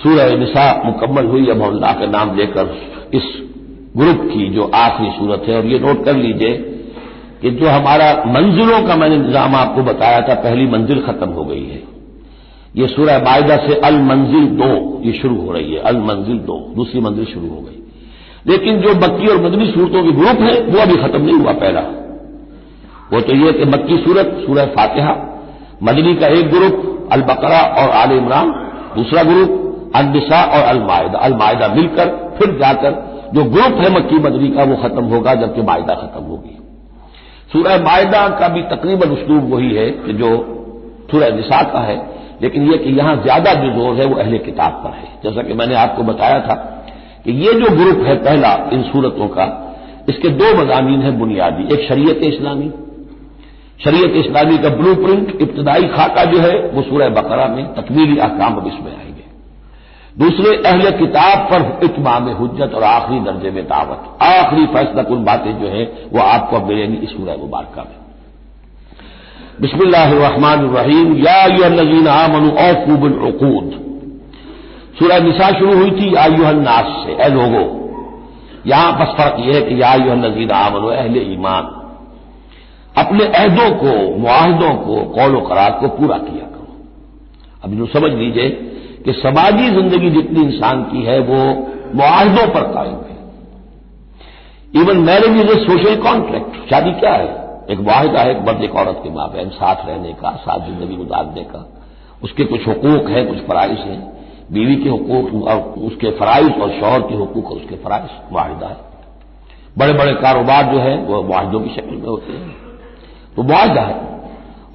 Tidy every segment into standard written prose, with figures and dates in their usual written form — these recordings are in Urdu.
سورہ نساء مکمل ہوئی. اب اللہ کا نام لے کر اس گروپ کی جو آخری صورت ہے. اور یہ نوٹ کر لیجئے کہ جو ہمارا منزلوں کا میں نے نظام آپ کو بتایا تھا، پہلی منزل ختم ہو گئی ہے. یہ سورہ مائدہ سے المنزل 2 یہ شروع ہو رہی ہے. المنزل 2 دوسری منزل شروع ہو گئی. لیکن جو مکی اور مدنی صورتوں کے گروپ ہیں وہ ابھی ختم نہیں ہوا. پہلا وہ تو یہ کہ مکی صورت سورہ فاتحہ، مدنی کا ایک گروپ البقرہ اور آل عمران، دوسرا گروپ النساء اور المائدہ. المائدہ مل کر پھر جا کر جو گروپ ہے مکی مدنی کا وہ ختم ہوگا، جبکہ مائدہ ختم ہوگی. سورہ مائدہ کا بھی تقریباً اسلوب وہی ہے کہ جو سورہ نساء کا ہے، لیکن یہ کہ یہاں زیادہ جو زور ہے وہ اہل کتاب پر ہے. جیسا کہ میں نے آپ کو بتایا تھا کہ یہ جو گروپ ہے پہلا ان صورتوں کا، اس کے دو مضامین ہیں بنیادی. ایک شریعت اسلامی، شریعت اسلامی کا بلو پرنٹ ابتدائی خاکہ جو ہے وہ سورہ بقرہ میں، تکمیلی احکام اب اس میں آئیں گے. دوسرے اہل کتاب پر اتمام حجت اور آخری درجے میں دعوت، آخری فیصلہ کن باتیں جو ہیں وہ آپ کو اب ملیں گی اس سورہ مبارکہ میں. بسم اللہ الرحمن الرحیم. یا ایھا الذین آمنوا اوفوا بالعقود. سورہ نساء شروع ہوئی تھی یا ایھا الناس سے، اے لوگو. یہاں بس فرق یہ ہے کہ یا ایھا الذین آمنوا، اہل ایمان، اپنے عہدوں کو، معاہدوں کو، قول و قرار کو پورا کیا کرو. اب جو سمجھ لیجئے کہ سماجی زندگی جتنی انسان کی ہے وہ معاہدوں پر قائم ہے. Even marriage is a social contract. شادی کیا ہے؟ ایک معاہدہ ہے، ایک مرد ایک عورت کے مابین ساتھ رہنے کا، ساتھ زندگی گزارنے کا. اس کے کچھ حقوق ہیں، کچھ فرائض ہیں. بیوی کے حقوق اور اس کے فرائض اور شوہر کے حقوق اور اس کے فرائض معاہدہ ہے. بڑے بڑے کاروبار جو ہیں وہ معاہدوں کی شکل میں ہوتے ہیں، تو معاہدہ ہے.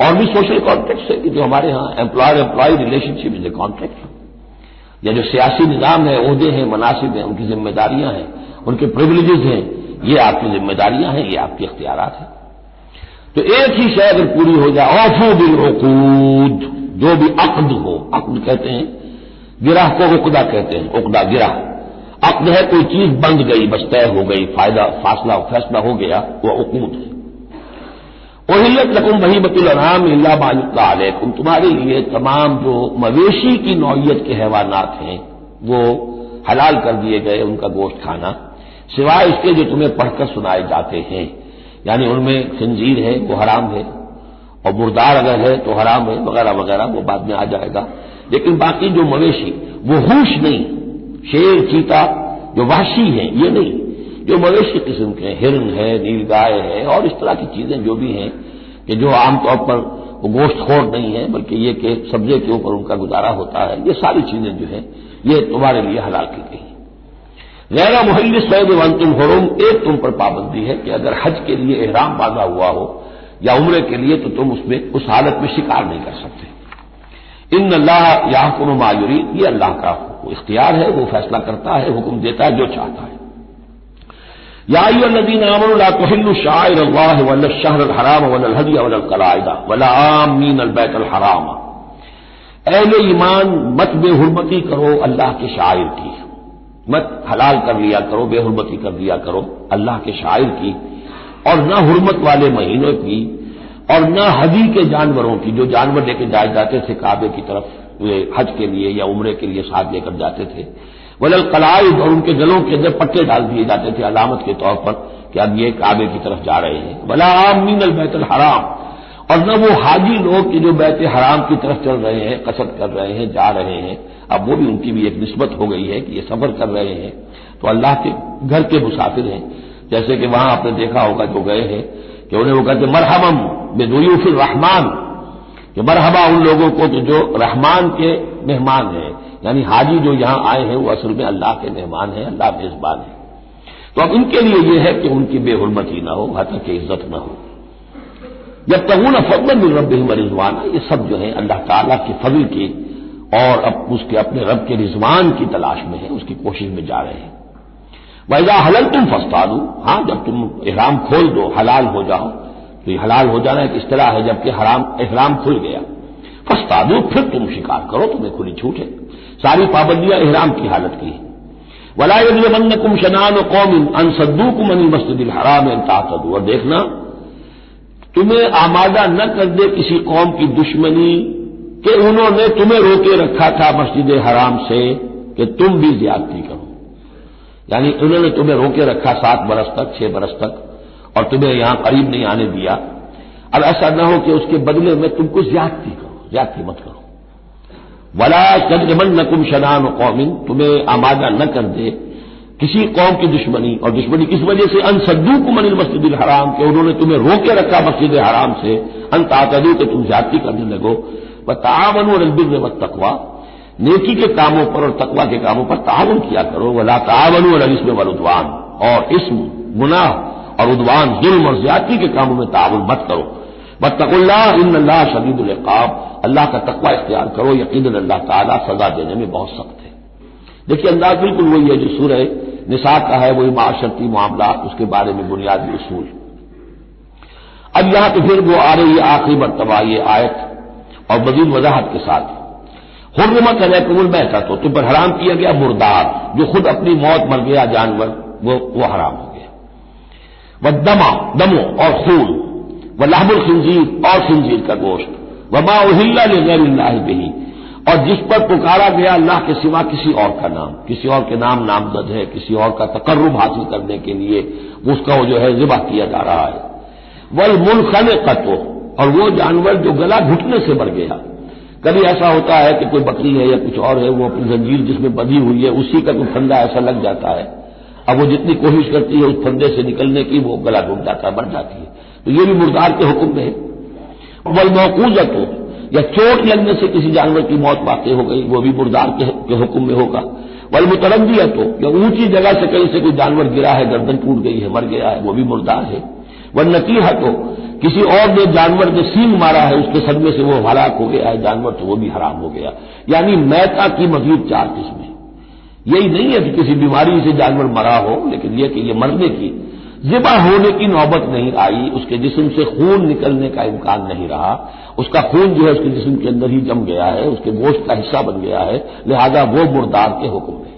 اور بھی سوشل کانٹریکٹ ہے کہ جو ہمارے ہاں employer employee relationship is a contract. یا جو سیاسی نظام ہے، عہدے ہیں، مناصب ہیں، ان کی ذمہ داریاں ہیں، ان کے پریویلیجز ہیں، یہ آپ کی ذمہ داریاں ہیں، یہ آپ کے اختیارات ہیں. تو ایک ہی شے اگر پوری ہو جائے، اوفوا بالعقود، جو بھی عقد ہو، عقد کہتے ہیں، گرہ کو عقدہ کہتے ہیں، عقدہ گرہ. عقد ہے کوئی چیز بند گئی، بس طے ہو گئی، فیصلہ ہو گیا، وہ عقود ہے. احلت لکم بہیمۃ الانعام الا ما یتلی علیکم، تمہارے لیے تمام جو مویشی کی نوعیت کے حیوانات ہیں وہ حلال کر دیے گئے، ان کا گوشت کھانا، سوائے اس کے جو تمہیں پڑھ کر سنائے جاتے ہیں. یعنی ان میں خنزیر ہے وہ حرام ہے، اور مردار اگر ہے تو حرام ہے، وغیرہ وغیرہ، وہ بعد میں آ جائے گا. لیکن باقی جو مویشی وہ ہوش نہیں، شیر چیتا جو وحشی ہیں یہ نہیں، جو مویشی قسم کے ہیں، ہرن ہے، نیل گائے ہے، اور اس طرح کی چیزیں جو بھی ہیں کہ جو عام طور پر وہ گوشت خور نہیں ہے بلکہ یہ کہ سبزے کے اوپر ان کا گزارا ہوتا ہے، یہ ساری چیزیں جو ہیں یہ تمہارے لیے حلال کی گئی. غیر محل صید وانتم حرم، ایک تم پر پابندی ہے کہ اگر حج کے لیے احرام باندھا ہوا ہو یا عمرے کے لیے تو تم اس حالت میں شکار نہیں کر سکتے. ان اللہ یحکم ما یرید، یہ اللہ کا اختیار ہے، وہ فیصلہ کرتا ہے، حکم دیتا ہے جو چاہتا ہے. یا ایھا الذین آمنوا لا تحلوا شعائر اللہ ولا الشہر الحرام ولا الہدی ولا القلائد ولا عامین البیت الحرام. اہل ایمان مت بے حرمتی کرو اللہ کے شعائر کی، مت حلال کر لیا کرو، بے حرمتی کر لیا کرو اللہ کے شعائر کی، اور نہ حرمت والے مہینوں کی، اور نہ ہدی کے جانوروں کی، جو جانور لے کے جائے جاتے تھے کعبے کی طرف حج کے لیے یا عمرے کے لیے ساتھ لے کر جاتے تھے. ولا القلائد، اور ان کے گلوں کے اندر پٹے ڈال دیے جاتے تھے علامت کے طور پر کہ اب یہ کعبے کی طرف جا رہے ہیں. ولا عامین البیت الحرام، اور نہ وہ حاجی لوگ کہ جو بیت حرام کی طرف چل رہے ہیں، قصد کر رہے ہیں، جا رہے ہیں. اب وہ بھی ان کی بھی ایک نسبت ہو گئی ہے کہ یہ سفر کر رہے ہیں تو اللہ کے گھر کے مسافر ہیں. جیسے کہ وہاں آپ نے دیکھا ہوگا جو گئے ہیں کہ انہیں وہ کہتے مرحبا بضیوف الرحمان، کہ مرحبا ان لوگوں کو جو رحمان کے مہمان ہیں. یعنی حاجی جو یہاں آئے ہیں وہ اصل میں اللہ کے مہمان ہیں، اللہ میزبان ہے. تو اب ان کے لیے یہ ہے کہ ان کی بے حرمتی نہ ہو، حتی کہ عزت نہ ہو. یبتغون فضلا من ربہم ورضوانا، یہ سب جو ہیں اللہ تعالیٰ کے فضل کی اور اب اس کے اپنے رب کے رضوان کی تلاش میں ہیں، اس کی کوشش میں جا رہے ہیں. وَإِذَا حَلَلْتُمْ فَاصْطَادُوا، ہاں جب تم احرام کھول دو، حلال ہو جاؤ، تو یہ حلال ہو جانا ایک اصطلاح ہے جبکہ احرام کھل گیا. فاصطادوا، پھر تم شکار کرو، تمہیں کھلی چھوٹ ہے. ساری پابندیاں احرام کی حالت کی ہیں. وَلَا يَجْرِمَنَّكُمْ شَنَآنُ قَوْمٍ أَن صَدُّوكُمْ عَنِ الْمَسْجِدِ الْحَرَامِ أَن تَعْتَدُوا، اور دیکھنا تمہیں آمادہ نہ کر دے کسی قوم کی دشمنی کہ انہوں نے تمہیں روکے رکھا تھا مسجد حرام سے کہ تم بھی زیادتی کرو، یعنی انہوں نے تمہیں روکے رکھا 7 برس تک 6 برس تک اور تمہیں یہاں قریب نہیں آنے دیا، اب ایسا نہ ہو کہ اس کے بدلے میں تم کو زیادتی کرو، زیادتی مت کرو۔ ولا یجرمنکم شنآن قوم، تمہیں آمادہ نہ کر دے کسی قوم کی دشمنی، اور دشمنی کس وجہ سے؟ ان صدوکم عن المسجد الحرام، کہ انہوں نے تمہیں روکے رکھا مسجد حرام سے، ان تعتدوا، کہ تم زیادتی کرنے لگو، وتعاونوا علی البر والتقوی، نیکی کے کاموں پر اور تقوی کے کاموں پر تعاون کیا کرو، ولا تعاونوا علی الاثم والعدوان، اور اسم گناہ اور عدوان ظلم اور زیادتی کے کاموں میں تعاون مت کرو، واتقوا اللہ ان اللہ شدید العقاب، اللہ کا تقوی اختیار کرو، یقیناً اللہ تعالیٰ سزا دینے میں بہت سخت ہے۔ دیکھیے انداز بالکل وہی ہے جو سورہ نساء کا ہے، وہی معاشرتی معاملات، اس کے بارے میں بنیادی اصول۔ اب یہاں تو پھر وہ آ رہی ہے آخری مرتبہ یہ آیت اور مزید وضاحت کے ساتھ، حرمت علیکم المیتۃ، تم پر حرام کیا گیا مردار، جو خود اپنی موت مر گیا جانور، وہ حرام ہو گیا، والدم، دموں اور خون، ولحم الخنزیر، اور خنزیر کا گوشت، وما اہل لغیر اللہ بہ، اور جس پر پکارا گیا اللہ کے سوا کسی اور کا نام، کسی اور کے نام نامزد ہے، کسی اور کا تقرب حاصل کرنے کے لیے اس کا وہ جو ہے ذبح کیا جا رہا ہے، والمنخنقۃ، اور وہ جانور جو گلا گھٹنے سے مر گیا۔ کبھی ایسا ہوتا ہے کہ کوئی بکری ہے یا کچھ اور ہے، وہ اپنی زنجیر جس میں بندھی ہوئی ہے اسی کا کوئی پھندا ایسا لگ جاتا ہے، اب وہ جتنی کوشش کرتی ہے اس پھندے سے نکلنے کی، وہ گلا گھٹ جاتا ہے، مر جاتی ہے، تو یہ بھی مردار کے حکم میں ہے۔ والموقوذۃ، یا چوٹ لگنے سے کسی جانور کی موت واقع ہو گئی، وہ بھی مردار کے حکم میں ہوگا۔ والمتردیۃ، یا اونچی جگہ سے کہیں سے کوئی جانور گرا ہے، گردن ٹوٹ گئی ہے، مر گیا ہے، وہ بھی مردار ہے۔ والنطیحۃ، کسی اور نے جانور نے سینگ مارا ہے، اس کے صدمے سے وہ ہلاک ہو گیا ہے جانور، تو وہ بھی حرام ہو گیا۔ یعنی میتہ کی مزید 4 قسمیں، یہی نہیں ہے کہ کسی بیماری سے جانور مرا ہو، لیکن یہ کہ یہ مرنے کی، ذبح ہونے کی نوبت نہیں آئی، اس کے جسم سے خون نکلنے کا امکان نہیں رہا، اس کا خون جو ہے اس کے جسم کے اندر ہی جم گیا ہے، اس کے گوشت کا حصہ بن گیا ہے، لہذا وہ مردار کے حکم میں۔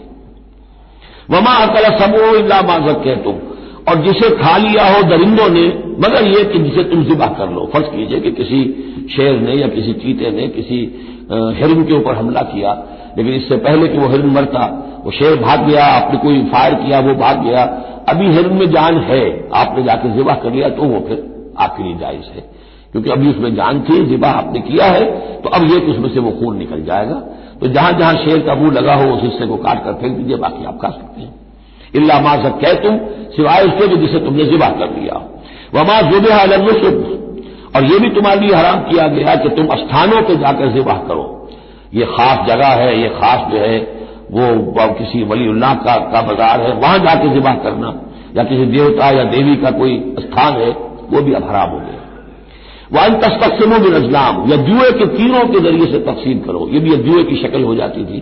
وما اکل السبع الا ما ذکیتم، اور جسے کھا لیا ہو درندوں نے مگر یہ کہ جسے تم ذبح کر لو۔ فرض کیجئے کہ کسی شیر نے یا کسی چیتے نے کسی ہرن کے اوپر حملہ کیا، لیکن اس سے پہلے کہ وہ ہرن مرتا وہ شیر بھاگ گیا، آپ نے کوئی فائر کیا وہ بھاگ گیا، ابھی ہرن میں جان ہے، آپ نے جا کے ذبح کر لیا، تو وہ پھر آپ کے لیے جائز ہے، کیونکہ ابھی اس میں جان تھی، ذبح آپ نے کیا ہے، تو اب یہ کہ اس میں سے وہ خون نکل جائے گا، تو جہاں جہاں شیر کا منہ لگا ہو اس حصے کو کاٹ کر پھینک دیجیے، باقی آپ کھا سکتے ہیں۔ الا ما ذکیتم، سوائے اس کے جسے تم نے ذبح کر لیا۔ وما ذبح علی النصب، اور یہ بھی تمہارے لیے حرام کیا گیا کہ تم استھانوں پہ جا کر ذبح کرو، یہ خاص جگہ ہے، یہ خاص جو ہے وہ کسی ولی اللہ کا بازار ہے، وہاں جا کے ذبح کرنا، یا کسی دیوتا یا دیوی کا کوئی استھان ہے، وہ بھی اب حرام ہو گیا۔ وَأَن تَسْتَقْسِمُوا بِالْأَزْلَامِ، یا جوئے کے تیروں کے ذریعے سے تقسیم کرو، یہ بھی اب جوئے کی شکل ہو جاتی تھی،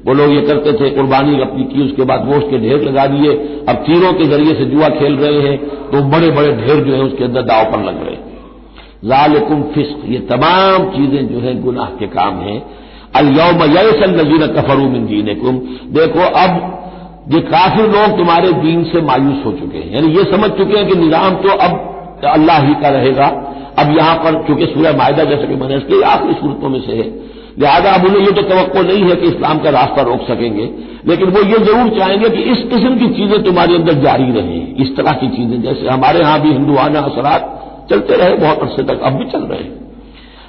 وہ لوگ یہ کرتے تھے، قربانی اپنی کی، اس کے بعد گوشت کے ڈھیر لگا دیے، اب تیروں کے ذریعے سے جوا کھیل رہے ہیں، تو بڑے بڑے ڈھیر جو ہے اس کے اندر داؤ پر لگ رہے ہیں۔ ذالکم فسق، یہ تمام چیزیں جو ہیں گناہ کے کام ہیں۔ الیوم یئس الذین کفروا من دینکم، دیکھو اب یہ کافر لوگ تمہارے دین سے مایوس ہو چکے ہیں، یعنی یہ سمجھ چکے ہیں کہ نظام تو اب اللہ ہی کا رہے گا۔ اب یہاں پر چونکہ سورہ مائدہ جیسے کہ میں نے اس کی آخری صورتوں میں سے ہے، لہذا اب انہیں یہ تو توقع نہیں ہے کہ اسلام کا راستہ روک سکیں گے، لیکن وہ یہ ضرور چاہیں گے کہ اس قسم کی چیزیں تمہارے اندر جاری رہیں، اس طرح کی چیزیں جیسے ہمارے ہاں بھی ہندوانہ اثرات چلتے رہے بہت عرصے تک، اب بھی چل رہے ہیں۔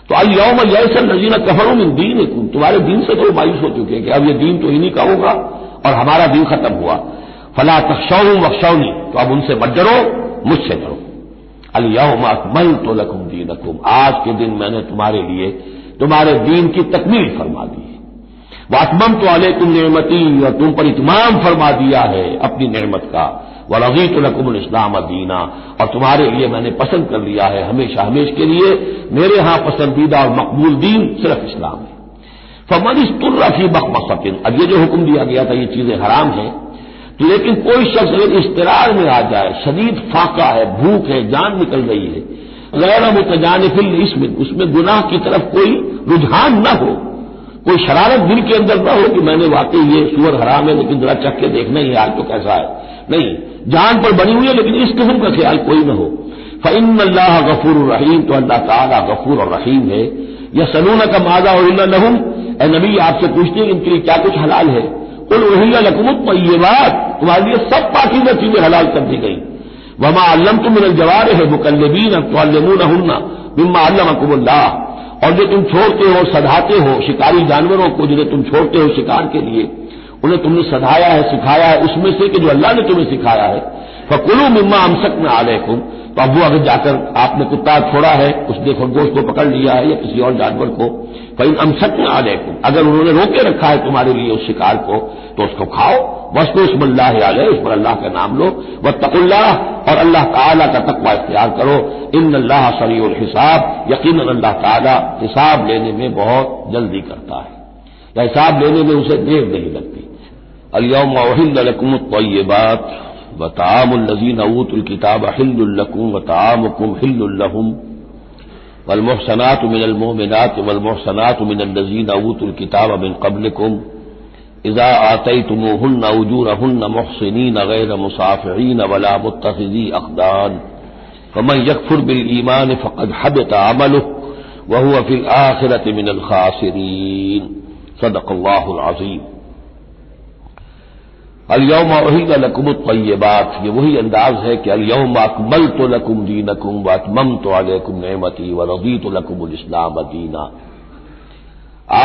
تو الیوم یئس الذین کفروا من دینکم، تمہارے دین سے تو مایوس ہو چکے ہیں کہ اب یہ دین تو انہی کا ہوگا اور ہمارا دین ختم ہوا۔ فلا تخشوهم واخشونی، تو اب ان سے مت ڈرو، مجھ سے ڈرو۔ الیوم اکملت لکم دینکم، آج کے دن میں نے تمہارے لیے تمہارے دین کی تکمیل فرما دی ہے۔ واتممت علیکم نعمتی، اور تم پر اتمام فرما دیا ہے اپنی نعمت کا۔ ورضیت لکم الاسلام دینا، اور تمہارے لیے میں نے پسند کر لیا ہے ہمیشہ ہمیشہ کے لیے میرے ہاں پسندیدہ اور مقبول دین صرف اسلام ہے۔ فمن اضطر فی مخمصۃ، اب یہ جو حکم دیا گیا تھا یہ چیزیں حرام ہیں، تو لیکن کوئی شخص اگر اضطرار میں آ جائے، شدید فاقہ ہے، بھوک ہے، جان نکل رہی ہے، غیر متجانف للاسم، اس میں گناہ کی طرف کوئی رجحان نہ ہو، کوئی شرارت دل کے اندر نہ ہو کہ میں نے واقعی یہ سور حرام ہے لیکن ذرا چکھ کے دیکھنا ہی آج تو کیسا ہے، نہیں، جان پر بنی ہوئی ہے لیکن اس قسم کا خیال کوئی نہ ہو۔ فإن اللہ غفور الرحیم، تو اللہ تعالیٰ غفور اور رحیم ہے۔ یسألونک ماذا أحل لهم، اے نبی آپ سے پوچھتے ہیں کہ ان کے لیے کیا کچھ حلال ہے، قل احل لکم الطیبات، تمہارے لیے سب پاکیزہ چیزیں حلال کر دی گئی. وما علمتم من الجوارح مکلبین تعلمونہن مما علمکم اللہ، اور جو تم چھوڑتے ہو سدھاتے ہو شکاری جانوروں کو، جنہیں تم چھوڑتے ہو شکار کے لیے، انہیں تم نے سدھایا ہے، سکھایا ہے اس میں سے کہ جو اللہ نے تمہیں سکھایا ہے. فکلوا مما امسکنا علیکم، تو اب وہ اگر جا کر آپ نے کتا چھوڑا ہے، اس نے خرگوش کو پکڑ لیا ہے یا کسی اور جانور کو، فإن امسکنا علیکم، اگر انہوں نے روکے رکھا ہے تمہارے لیے اس شکار کو تو اس کو کھاؤ. واذکروا اسم اللہ علیہ، اس پر اللہ کا نام لو. واتقوا اللہ، اور اللہ تعالیٰ کا تقوی اختیار کرو. ان اللہ سریع الحساب، یقیناً اللہ تعالیٰ حساب لینے میں بہت جلدی کرتا ہے، یا حساب لینے میں اسے دیر نہیں لگتی. الیوم احل لکم الطیبات وطعام الذین اوتوا الکتاب حل لکم وطعامکم حل لہم والمحصنات من المؤمنات والمحصنات من الذین اوتوا الکتاب من قبلکم اذا آتیتموہن اجورہن محصنین غیر مصافحین ولا متخذی اخدان فمن یکفر بالایمان فقد حبط عملہ وہو فی الآخرۃ من الخاسرین. صدق اللہ العظیم. الیوم احل لکم الطیبات، یہ وہی انداز ہے کہ الیوم اکملت لکم دینکم واتممت علیکم نعمتی ورضیت لکم الاسلام دینا.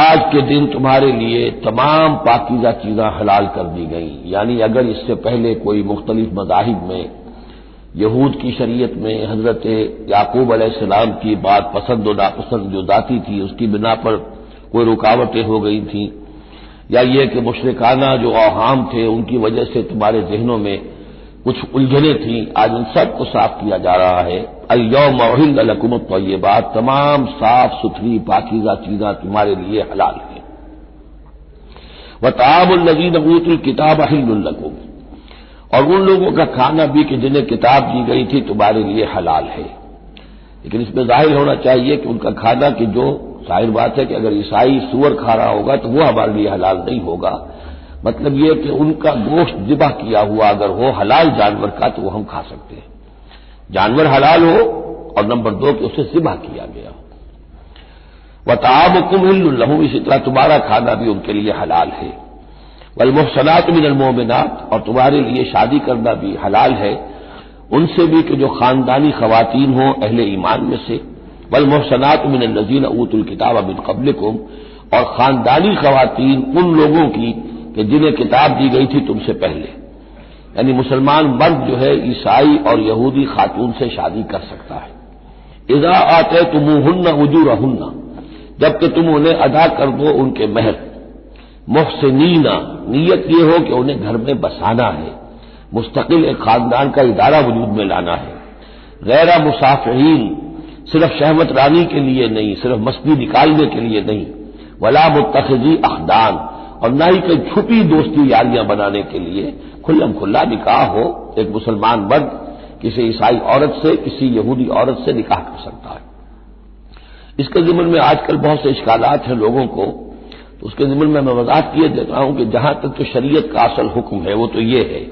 آج کے دن تمہارے لیے تمام پاکیزہ چیزیں حلال کر دی گئیں. یعنی اگر اس سے پہلے کوئی مختلف مذاہب میں، یہود کی شریعت میں حضرت یعقوب علیہ السلام کی بات پسند و ناپسند جو ذاتی تھی اس کی بنا پر کوئی رکاوٹیں ہو گئی تھیں، یا یہ کہ مشرکانہ جو اوہام تھے ان کی وجہ سے تمہارے ذہنوں میں کچھ الجھنیں تھیں، آج ان سب کو صاف کیا جا رہا ہے. الیوم احل لکم الطیبات، تمام صاف ستھری پاکیزہ چیزیں تمہارے لیے حلال ہیں. وطعام الذین اوتوا الکتاب حل لکم، اور ان لوگوں کا کھانا بھی کہ جنہیں کتاب دی گئی تھی تمہارے لیے حلال ہے. لیکن اس میں ظاہر ہونا چاہیے کہ ان کا کھانا کہ جو ظاہر بات ہے کہ اگر عیسائی سور کھا رہا ہوگا تو وہ ہمارے لیے حلال نہیں ہوگا. مطلب یہ کہ ان کا گوشت ذبح کیا ہوا اگر ہو حلال جانور کا تو وہ ہم کھا سکتے ہیں. جانور حلال ہو، اور نمبر دو کہ اسے ذبح کیا گیا ہو. وطعامکم حل لہم، اسی طرح تمہارا کھانا بھی ان کے لیے حلال ہے. والمحصنات من المؤمنات، اور تمہارے لیے شادی کرنا بھی حلال ہے ان سے بھی کہ جو خاندانی خواتین ہوں اہل ایمان میں سے. والمحصنات من الذین اوتوا الکتاب من قبلکم، اور خاندانی خواتین ان لوگوں کی کہ جنہیں کتاب دی گئی تھی تم سے پہلے. یعنی مسلمان مرد جو ہے عیسائی اور یہودی خاتون سے شادی کر سکتا ہے. اذا آتیتموہن اجورہن، جبکہ تم انہیں ادا کر دو ان کے مہر. محسنین، نیت یہ ہو کہ انہیں گھر میں بسانا ہے، مستقل ایک خاندان کا ادارہ وجود میں لانا ہے. غیر مصافحین، صرف شہوت رانی کے لیے نہیں، صرف مستی نکالنے کے لیے نہیں. ولا متخذی اخدان، اور نہ ہی کوئی چھپی دوستی یاریاں بنانے کے لیے. کھلم کھلا نکاح ہو، ایک مسلمان مرد کسی عیسائی عورت سے، کسی یہودی عورت سے نکاح کر سکتا ہے. اس کے ضمن میں آج کل بہت سے اشکالات ہیں لوگوں کو، تو اس کے ضمن میں وضاحت کیے دیتا ہوں کہ جہاں تک تو شریعت کا اصل حکم ہے وہ تو یہ ہے،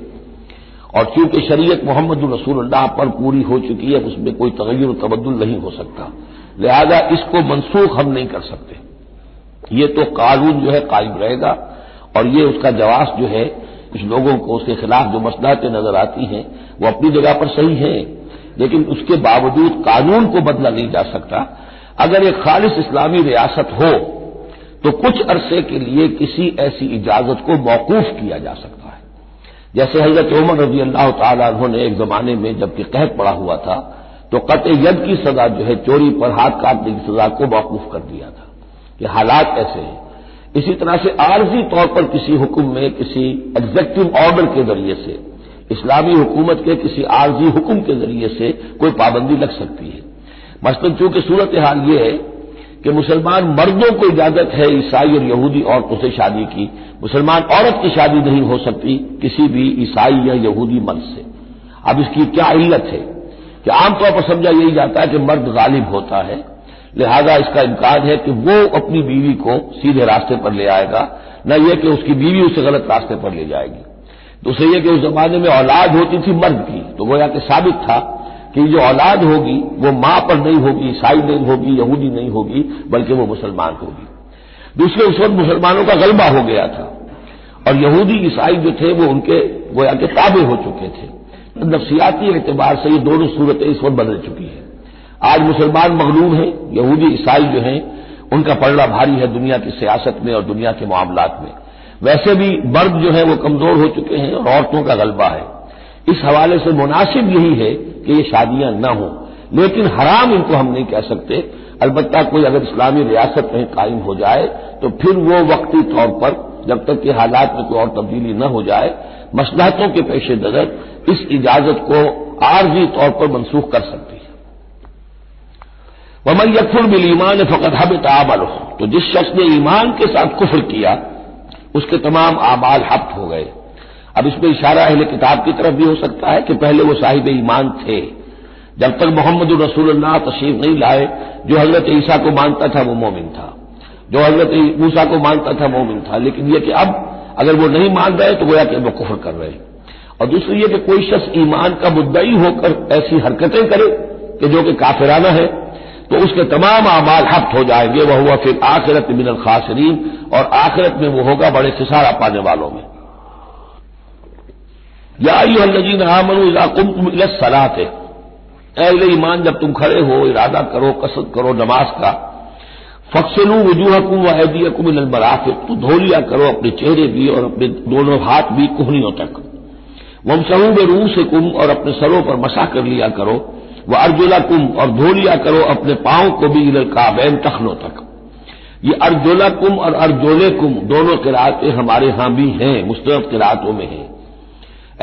اور چونکہ شریعت محمد رسول اللہ پر پوری ہو چکی ہے، اس میں کوئی تغیر و تبدل نہیں ہو سکتا، لہذا اس کو منسوخ ہم نہیں کر سکتے. یہ تو قانون جو ہے قائم رہے گا، اور یہ اس کا جواز جو ہے کچھ لوگوں کو اس کے خلاف جو مصلحتیں نظر آتی ہیں وہ اپنی جگہ پر صحیح ہیں، لیکن اس کے باوجود قانون کو بدلا نہیں جا سکتا. اگر ایک خالص اسلامی ریاست ہو تو کچھ عرصے کے لیے کسی ایسی اجازت کو موقوف کیا جا سکتا ہے. جیسے حضرت عمر رضی اللہ تعالیٰ عنہ نے ایک زمانے میں جبکہ قحط پڑا ہوا تھا تو قطع ید کی سزا جو ہے چوری پر ہاتھ کاٹنے کی سزا کو موقوف کر دیا تھا کہ حالات ایسے ہیں. اسی طرح سے عارضی طور پر کسی حکم میں کسی ایگزیکٹو آرڈر کے ذریعے سے، اسلامی حکومت کے کسی عارضی حکم کے ذریعے سے کوئی پابندی لگ سکتی ہے. مثلاً چونکہ صورتحال یہ ہے کہ مسلمان مردوں کو اجازت ہے عیسائی اور یہودی عورتوں سے شادی کی، مسلمان عورت کی شادی نہیں ہو سکتی کسی بھی عیسائی یا یہودی مرد سے. اب اس کی کیا علت ہے کہ عام طور پر سمجھا یہی جاتا ہے کہ مرد غالب ہوتا ہے، لہذا اس کا امکان ہے کہ وہ اپنی بیوی کو سیدھے راستے پر لے آئے گا، نہ یہ کہ اس کی بیوی اسے غلط راستے پر لے جائے گی. دوسرے یہ کہ اس زمانے میں اولاد ہوتی تھی مرد کی، تو گویا کہ ثابت تھا کہ جو اولاد ہوگی وہ ماں پر نہیں ہوگی، عیسائی نہیں ہوگی، یہودی نہیں ہوگی، بلکہ وہ مسلمان ہوگی. دوسرے اس وقت مسلمانوں کا غلبہ ہو گیا تھا، اور یہودی عیسائی جو تھے وہ ان کے گویا کے تابع ہو چکے تھے. نفسیاتی اعتبار سے یہ دونوں صورتیں اس وقت بدل چکی ہیں. آج مسلمان مغلوب ہیں، یہودی عیسائی جو ہیں ان کا پلڑا بھاری ہے دنیا کی سیاست میں اور دنیا کے معاملات میں. ویسے بھی مرد جو ہے وہ کمزور ہو چکے ہیں اور عورتوں کا غلبہ ہے. اس حوالے سے مناسب یہی ہے کہ یہ شادیاں نہ ہوں، لیکن حرام ان کو ہم نہیں کہہ سکتے. البتہ کوئی اگر اسلامی ریاست میں قائم ہو جائے تو پھر وہ وقتی طور پر جب تک کہ حالات میں کوئی اور تبدیلی نہ ہو جائے مصلحتوں کے پیش نظر اس اجازت کو عارضی طور پر منسوخ کر سکتی ہے. وَمَن يَكْفُرْ بِالْإِيمَانِ فَقَدْ حَبِطَ عَمَلُهُ، تو جس شخص نے ایمان کے ساتھ کفر کیا اس کے تمام اعمال حبط ہو گئے. اب اس میں اشارہ اہل کتاب کی طرف بھی ہو سکتا ہے کہ پہلے وہ صاحب ایمان تھے. جب تک محمد الرسول اللہ تشریف نہیں لائے جو حضرت عیسیٰ کو مانتا تھا وہ مومن تھا، جو حضرت موسیٰ کو مانتا تھا مومن تھا. لیکن یہ کہ اب اگر وہ نہیں مان رہے تو گویا کہ وہ کفر کر رہے ہیں. اور دوسری یہ کہ کوئی شخص ایمان کا مدعی ہو کر ایسی حرکتیں کرے کہ جو کہ کافرانہ ہے تو اس کے تمام اعمال حبط ہو جائیں گے. وہ ہوا پھر آخرت من الخاسرین، اور آخرت میں وہ ہوگا بڑے خسارہ پانے والوں میں. یا ایھا الذین آمنوا اذا قمتم الی الصلاۃ، اے اہل ایمان جب تم کھڑے ہو ارادہ کرو قصد کرو نماز کا، فاغسلوا وجوہکم وایدیکم الی المرافق، تو دھو لیا کرو اپنے چہرے بھی اور اپنے دونوں ہاتھ بھی کہنیوں تک. وامسحوا برؤوسکم، اور اپنے سروں پر مسح کر لیا کرو. وارجلکم، اور دھو لیا کرو اپنے پاؤں کو بھی الی الکعبین، ٹخنوں تک. یہ ارجلکم اور ارجلکم دونوں قرأتیں ہمارے ہاں بھی ہیں، مستند قرأتوں میں ہیں.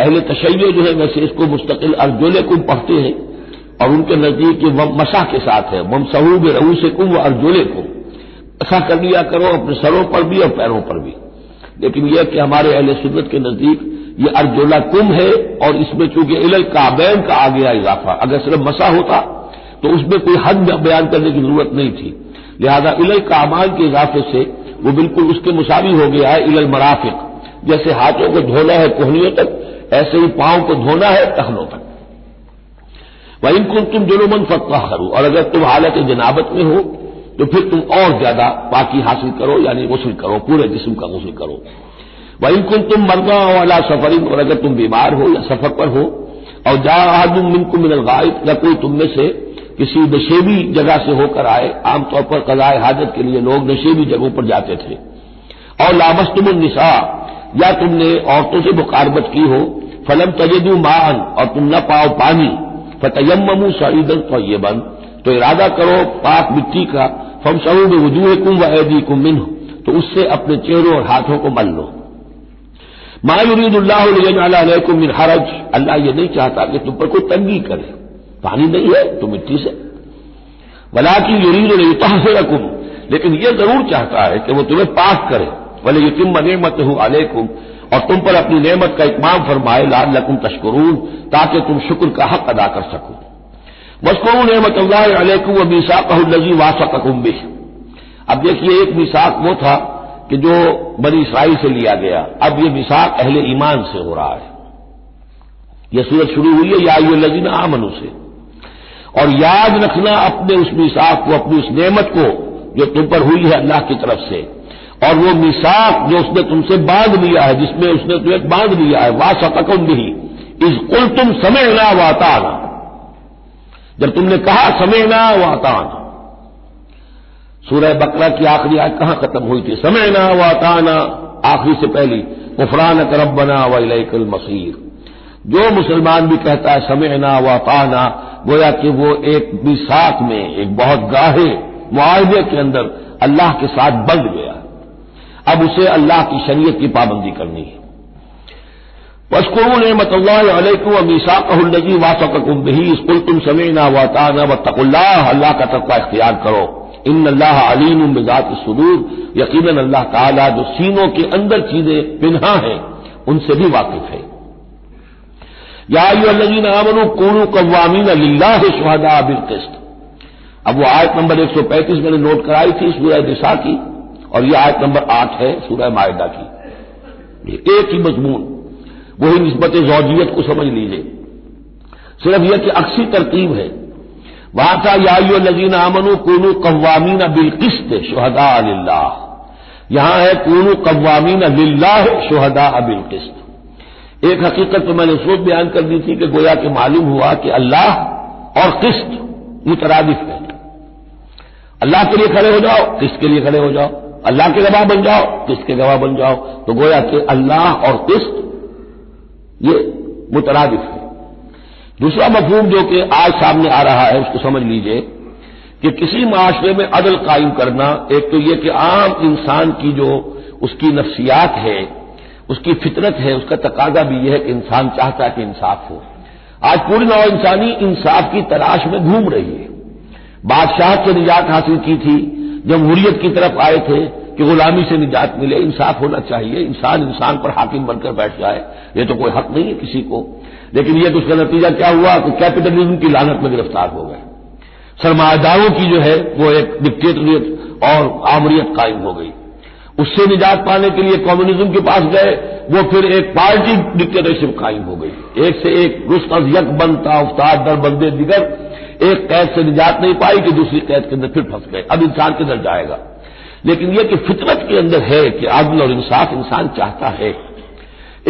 اہل تشیع جو ہے ویسے اس کو مستقل ارجلکم پڑھتے ہیں اور ان کے نزدیک یہ مسح کے ساتھ ہے. وامسحوا برؤوسکم وارجلکم، مسح کر لیا کرو اپنے سروں پر بھی اور پیروں پر بھی. لیکن یہ کہ ہمارے اہل سنت کے نزدیک یہ ارجلکم ہے، اور اس میں چونکہ الی الکعبین کا آ گیا اضافہ، اگر صرف مسح ہوتا تو اس میں کوئی حد بیان کرنے کی ضرورت نہیں تھی. لہذا الی الکعبین کے اضافے سے وہ بالکل اس کے مساوی ہو گیا ہے الی المرافق. جیسے ہاتھوں کو دھونا ہے کوہنیوں تک، ایسے ہی پاؤں کو دھونا ہے ٹخنوں تک. وَإِن كُنتُمْ جُنُبًا فَاطَّهَّرُوا، اور اگر تم حالت جنابت میں ہو تو پھر تم اور زیادہ پاکی حاصل کرو، یعنی غسل کرو، پورے جسم کا غسل کرو. وَإِن كُنتُمْ مَرْضَىٰ أَوْ عَلَىٰ سَفَرٍ، اور اگر تم بیمار ہو یا سفر پر ہو. اور جاء أَحَدٌ مِّنكُم مِّنَ الْغَائِطِ، یا کوئی تم میں سے کسی نشیبی جگہ سے ہو کر آئے. عام طور پر قضاء حاجت کے لیے لوگ نشیبی جگہوں پر جاتے تھے. اور لامستم النساء، یا تم نے عورتوں سے مقاربت کی ہو. فلم تجدوا ماء، اور تم نہ پاؤ پانی. فتیمموا صعیدا طیبا، تو ارادہ کرو پاک مٹی کا. فامسحوا بوجوہکم وایدیکم منہ، تو اس سے اپنے چہروں اور ہاتھوں کو مل لو. ما یرید اللہ لیجعل علیکم من حرج، اللہ یہ نہیں چاہتا کہ تم پر کوئی تنگی کرے. پانی نہیں ہے تو مٹی سے. ولکن یرید لیطہرکم، لیکن یہ ضرور چاہتا ہے کہ وہ تمہیں پاک کرے. ولیتم نعمتہ علیکم، اور تم پر اپنی نعمت کا اتمام فرمائے. لعلکم تشکرون، تاکہ تم شکر کا حق ادا کر سکو. واذکروا نعمت اللہ علیکم ومیثاقہ الذی واثقکم بہ. اب دیکھیے ایک میثاق وہ تھا کہ جو بنی اسرائیل سے لیا گیا، اب یہ میثاق اہل ایمان سے ہو رہا ہے. یہ سورت شروع ہوئی ہے یا ایھا الذین آمنوا سے. اور یاد رکھنا اپنے اس میثاق کو، اپنی اس نعمت کو جو تم پر ہوئی ہے اللہ کی طرف سے، اور وہ میثاق جو اس نے تم سے باندھ لیا ہے، جس میں اس نے تمہیں باندھ لیا ہے. واثقکم بہ اذ قلتم سمعنا واطعنا، جب تم نے کہا سمعنا واطعنا. سورہ بقرہ کی آخری آیت کہاں ختم ہوئی تھی؟ سمعنا واطعنا، آخری سے پہلی غفرانک ربنا والیک المصیر. جو مسلمان بھی کہتا ہے سمعنا واطعنا، گویا کہ وہ ایک میثاق میں، ایک بہت گاہے معاہدے کے اندر اللہ کے ساتھ بندھ گیا. اب اسے اللہ کی شریعت کی پابندی کرنی ہے. واذکروا نعمت اللہ علیکم ومیثاقہ الذی واثقکم بہ اذ قلتم سمعنا واطعنا واتقوا اللہ، اللہ کا تقوی اختیار کرو. ان اللہ علیم بذات الصدور، یقیناً اللہ تعالیٰ جو سینوں کے اندر چیزیں پنہاں ہیں ان سے بھی واقف ہے. یا ایھا الذین آمنوا کونوا قوامین للہ شہداء بالقسط. اب وہ آیت نمبر 135 میں نے نوٹ کرائی تھی سورہ نساء کی، اور یہ آیت نمبر 8 ہے سورہ مائدہ کی. یہ ایک ہی مضمون، وہی نسبت زوجیت کو سمجھ لیجئے. صرف یہ کہ عکسی ترتیب ہے. وہاں تھا یا ایھا الذین آمنوا کونوا قوامین بالقسط شہداء للہ، یہاں ہے کونوا قوامین للہ شہداء بالقسط. ایک حقیقت تو میں نے سوچ بیان کر دی تھی کہ گویا کہ معلوم ہوا کہ اللہ اور قسط مترادف ہے. اللہ کے لیے کھڑے ہو جاؤ، قسط کے لیے کھڑے ہو جاؤ، اللہ کے گواہ بن جاؤ، قسط کے گواہ بن جاؤ. تو گویا کہ اللہ اور قسط یہ مترادف ہے. دوسرا مفہوم جو کہ آج سامنے آ رہا ہے اس کو سمجھ لیجئے کہ کسی معاشرے میں عدل قائم کرنا، ایک تو یہ کہ عام انسان کی جو اس کی نفسیات ہے، اس کی فطرت ہے، اس کا تقاضا بھی یہ ہے کہ انسان چاہتا ہے کہ انصاف ہو. آج پوری نوع انسانی انصاف کی تلاش میں گھوم رہی ہے. بادشاہت سے نجات حاصل کی تھی، جمہوریت کی طرف آئے تھے کہ غلامی سے نجات ملے، انصاف ہونا چاہیے، انسان پر حاکم بن کر بیٹھ جائے، یہ تو کوئی حق نہیں ہے کسی کو. لیکن یہ کہ اس کا نتیجہ کیا ہوا کہ کیپٹلزم کی لعنت میں گرفتار ہو گئے. سرمایہ داروں کی جو ہے وہ ایک ڈکٹیٹریٹ اور آمریت قائم ہو گئی. اس سے نجات پانے کے لیے کمیونزم کے پاس گئے، وہ پھر ایک پارٹی ڈکٹیٹرشپ قائم ہو گئی. ایک سے ایک رست از یک بنتا افتاد در بندے دیگر، ایک قید سے نجات نہیں پائی کہ دوسری قید کے اندر پھر پھنس گئے. اب انسان کدھر جائے گا؟ لیکن یہ کہ فطرت کے اندر ہے کہ عدل اور انصاف انسان چاہتا ہے.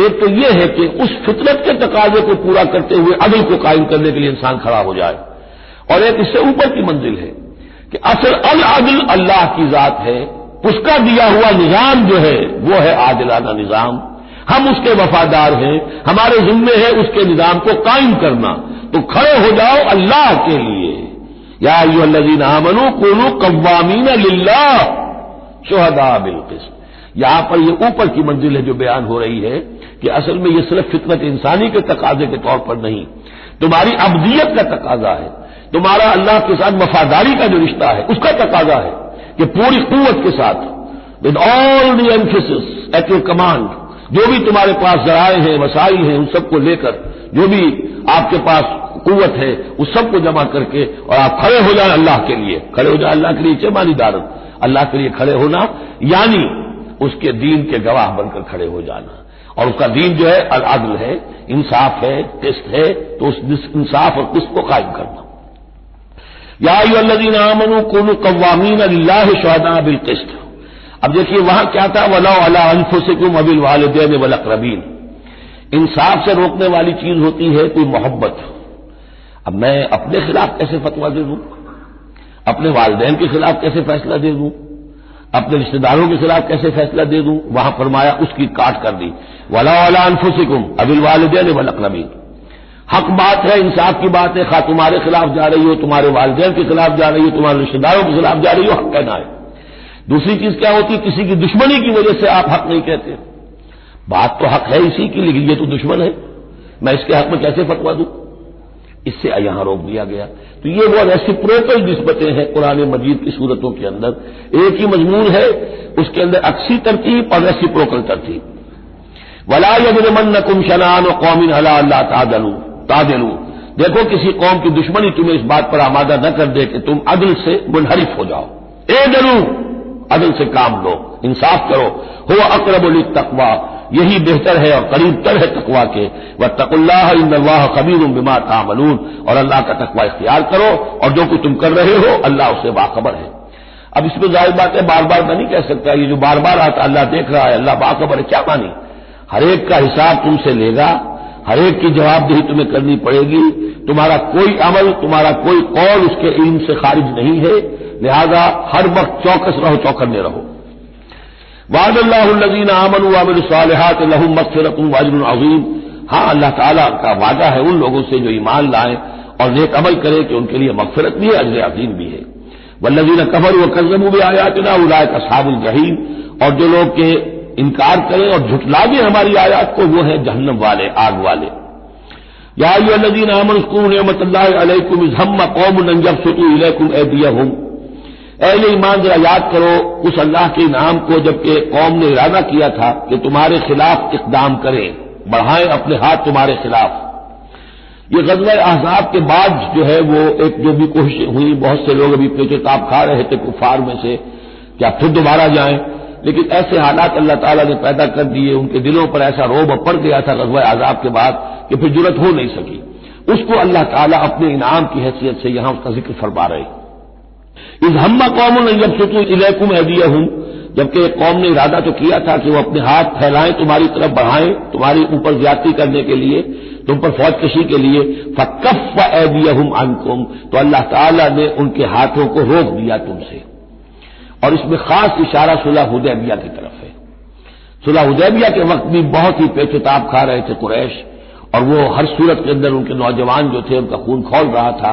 ایک تو یہ ہے کہ اس فطرت کے تقاضے کو پورا کرتے ہوئے عدل کو قائم کرنے کے لیے انسان کھڑا ہو جائے. اور ایک اس سے اوپر کی منزل ہے کہ اصل العدل اللہ کی ذات ہے، اس کا دیا ہوا نظام جو ہے وہ ہے عادلانہ نظام. ہم اس کے وفادار ہیں، ہمارے ذمے ہے اس کے نظام کو قائم کرنا. تو کھڑے ہو جاؤ اللہ کے لیے. یا ایھا الذین آمنوا کونوا قوامین للہ شہداء بالقسط. یہاں پر یہ اوپر کی منزل ہے جو بیان ہو رہی ہے کہ اصل میں یہ صرف فطرت انسانی کے تقاضے کے طور پر نہیں، تمہاری ابدیت کا تقاضا ہے، تمہارا اللہ کے ساتھ وفاداری کا جو رشتہ ہے اس کا تقاضا ہے کہ پوری قوت کے ساتھ with all the emphasis at your command، جو بھی تمہارے پاس ذرائع ہیں، وسائل ہیں، ان سب کو لے کر جو بھی آپ کے پاس قوت ہے اس سب کو جمع کر کے اور آپ کھڑے ہو جائیں اللہ کے لیے. کھڑے ہو جائیں اللہ کے لیے چمانی دارت، اللہ کے لیے کھڑے ہونا یعنی اس کے دین کے گواہ بن کر کھڑے ہو جانا. اور اس کا دین جو ہے العدل ہے، انصاف ہے، قسط ہے. تو اس انصاف اور قسط کو قائم کرنا. یا ایھا الذین آمنوا کونوا قوامین للہ شہداء بالقسط. اب دیکھیے وہاں کیا تھا، وَلَوْ عَلَىٰ أَنفُسِكُمْ وَبِالْوَالِدَيْنِ وَالْأَقْرَبِينَ. انصاف سے روکنے والی چیز ہوتی ہے کوئی محبت. اب میں اپنے خلاف کیسے فتویٰ دے دوں، اپنے والدین کے خلاف کیسے فیصلہ دے دوں، اپنے رشتہ داروں کے خلاف کیسے فیصلہ دے دوں؟ وہاں فرمایا اس کی کاٹ کر دی، وَلَوْ عَلَىٰ أَنفُسِكُمْ وَبِالْوَالِدَيْنِ وَالْأَقْرَبِينَ. حق بات ہے، انصاف کی بات ہے، خواہ تمہارے خلاف جا رہی ہو، تمہارے والدین کے خلاف جا رہی ہو، تمہارے رشتہ داروں کے خلاف جا رہی ہو، حق کہنا ہے. دوسری چیز کیا ہوتی ہے، کسی کی دشمنی کی وجہ سے آپ حق نہیں کہتے. بات تو حق ہے اسی کی، لیکن یہ تو دشمن ہے، میں اس کے حق میں کیسے فتویٰ دوں؟ اس سے یہاں روک دیا گیا. تو یہ وہ ریسیپروکل نسبتیں ہیں قرآن مجید کی صورتوں کے اندر. ایک ہی مضمون ہے، اس کے اندر عکسی ترتیب اور ریسیپروکل ترتیب. وَلَا يَجْرِمَنَّكُمْ شَنَآنُ قَوْمٍ عَلَىٰ أَلَّا تعْدِلُوا. دیکھو کسی قوم کی دشمنی تمہیں اس بات پر آمادہ نہ کر دے کہ تم عدل سے منحرف ہو جاؤ. اعدلوا، عدل سے کام لو، انصاف کرو. هو اقرب للتقوی، یہی بہتر ہے اور قریب تر ہے تقوی کے. واتقوا اللہ ان اللہ خبیر بما تعملون. اور اللہ کا تقوی اختیار کرو اور جو کچھ تم کر رہے ہو اللہ اس سے باخبر ہے. اب اس میں ظاہر بات ہے بار بار میں نہیں کہہ سکتا یہ جو بار بار آتا اللہ دیکھ رہا ہے، اللہ باخبر ہے، کیا مانی؟ ہر ایک کا حساب تم سے لے گا، ہر ایک کی جواب دہی تمہیں کرنی پڑے گی. تمہارا کوئی عمل، تمہارا کوئی قول اس کے علم سے خارج نہیں ہے، لہذا ہر وقت چوکس رہو، چوکنے رہو. وعد اللہ الذین آمنوا وعملوا الصالحات لهم مغفرۃ واجر عظیم. ہاں اللہ تعالیٰ کا وعدہ ہے ان لوگوں سے جو ایمان لائیں اور نیک عمل کریں کہ ان کے لیے مغفرت بھی ہے، اجر عظیم بھی ہے. والذین کفروا وکذبوا بآیاتنا اولئک اصحاب الجحیم. اور جو لوگ کے انکار کریں اور جھٹلا دیں ہماری آیات کو وہ ہیں جہنم والے، آگ والے. یا ایھا الذین آمنوا اذکروا نعمت اللہ علیکم اذ ہم قوم ان یبسطوا الیکم ایدیہم. اہل ایمان ذرا یاد کرو اس اللہ کے انعام کو جبکہ قوم نے ارادہ کیا تھا کہ تمہارے خلاف اقدام کریں، بڑھائیں اپنے ہاتھ تمہارے خلاف. یہ غزوہ احزاب کے بعد جو ہے وہ ایک جو بھی کوششیں ہوئی، بہت سے لوگ ابھی پیچھے تاب کھا رہے تھے کفار میں سے کیا پھر دوبارہ جائیں، لیکن ایسے حالات اللہ تعالیٰ نے پیدا کر دیے، ان کے دلوں پر ایسا رعب پڑ گیا تھا غزوہ احزاب کے بعد کہ پھر جرأت ہو نہیں سکی. اس کو اللہ تعالیٰ اپنے انعام کی حیثیت سے یہاں اس کا ذکر فرما رہے. اذ ہم قوم ان یبسطوا الیکم ایدیہم، جبکہ ایک قوم نے ارادہ تو کیا تھا کہ وہ اپنے ہاتھ پھیلائیں تمہاری طرف بڑھائیں تمہاری اوپر زیادتی کرنے کے لیے، تم پر فوج کشی کے لیے، فکف ایدیہم عنکم، تو اللہ تعالیٰ نے ان کے ہاتھوں کو روک دیا تم سے۔ اور اس میں خاص اشارہ صلح حدیبیہ کی طرف ہے۔ صلح حدیبیہ کے وقت بھی بہت ہی پیچتاب کھا رہے تھے قریش، اور وہ ہر صورت کے اندر ان کے نوجوان جو تھے ان کا خون کھول رہا تھا،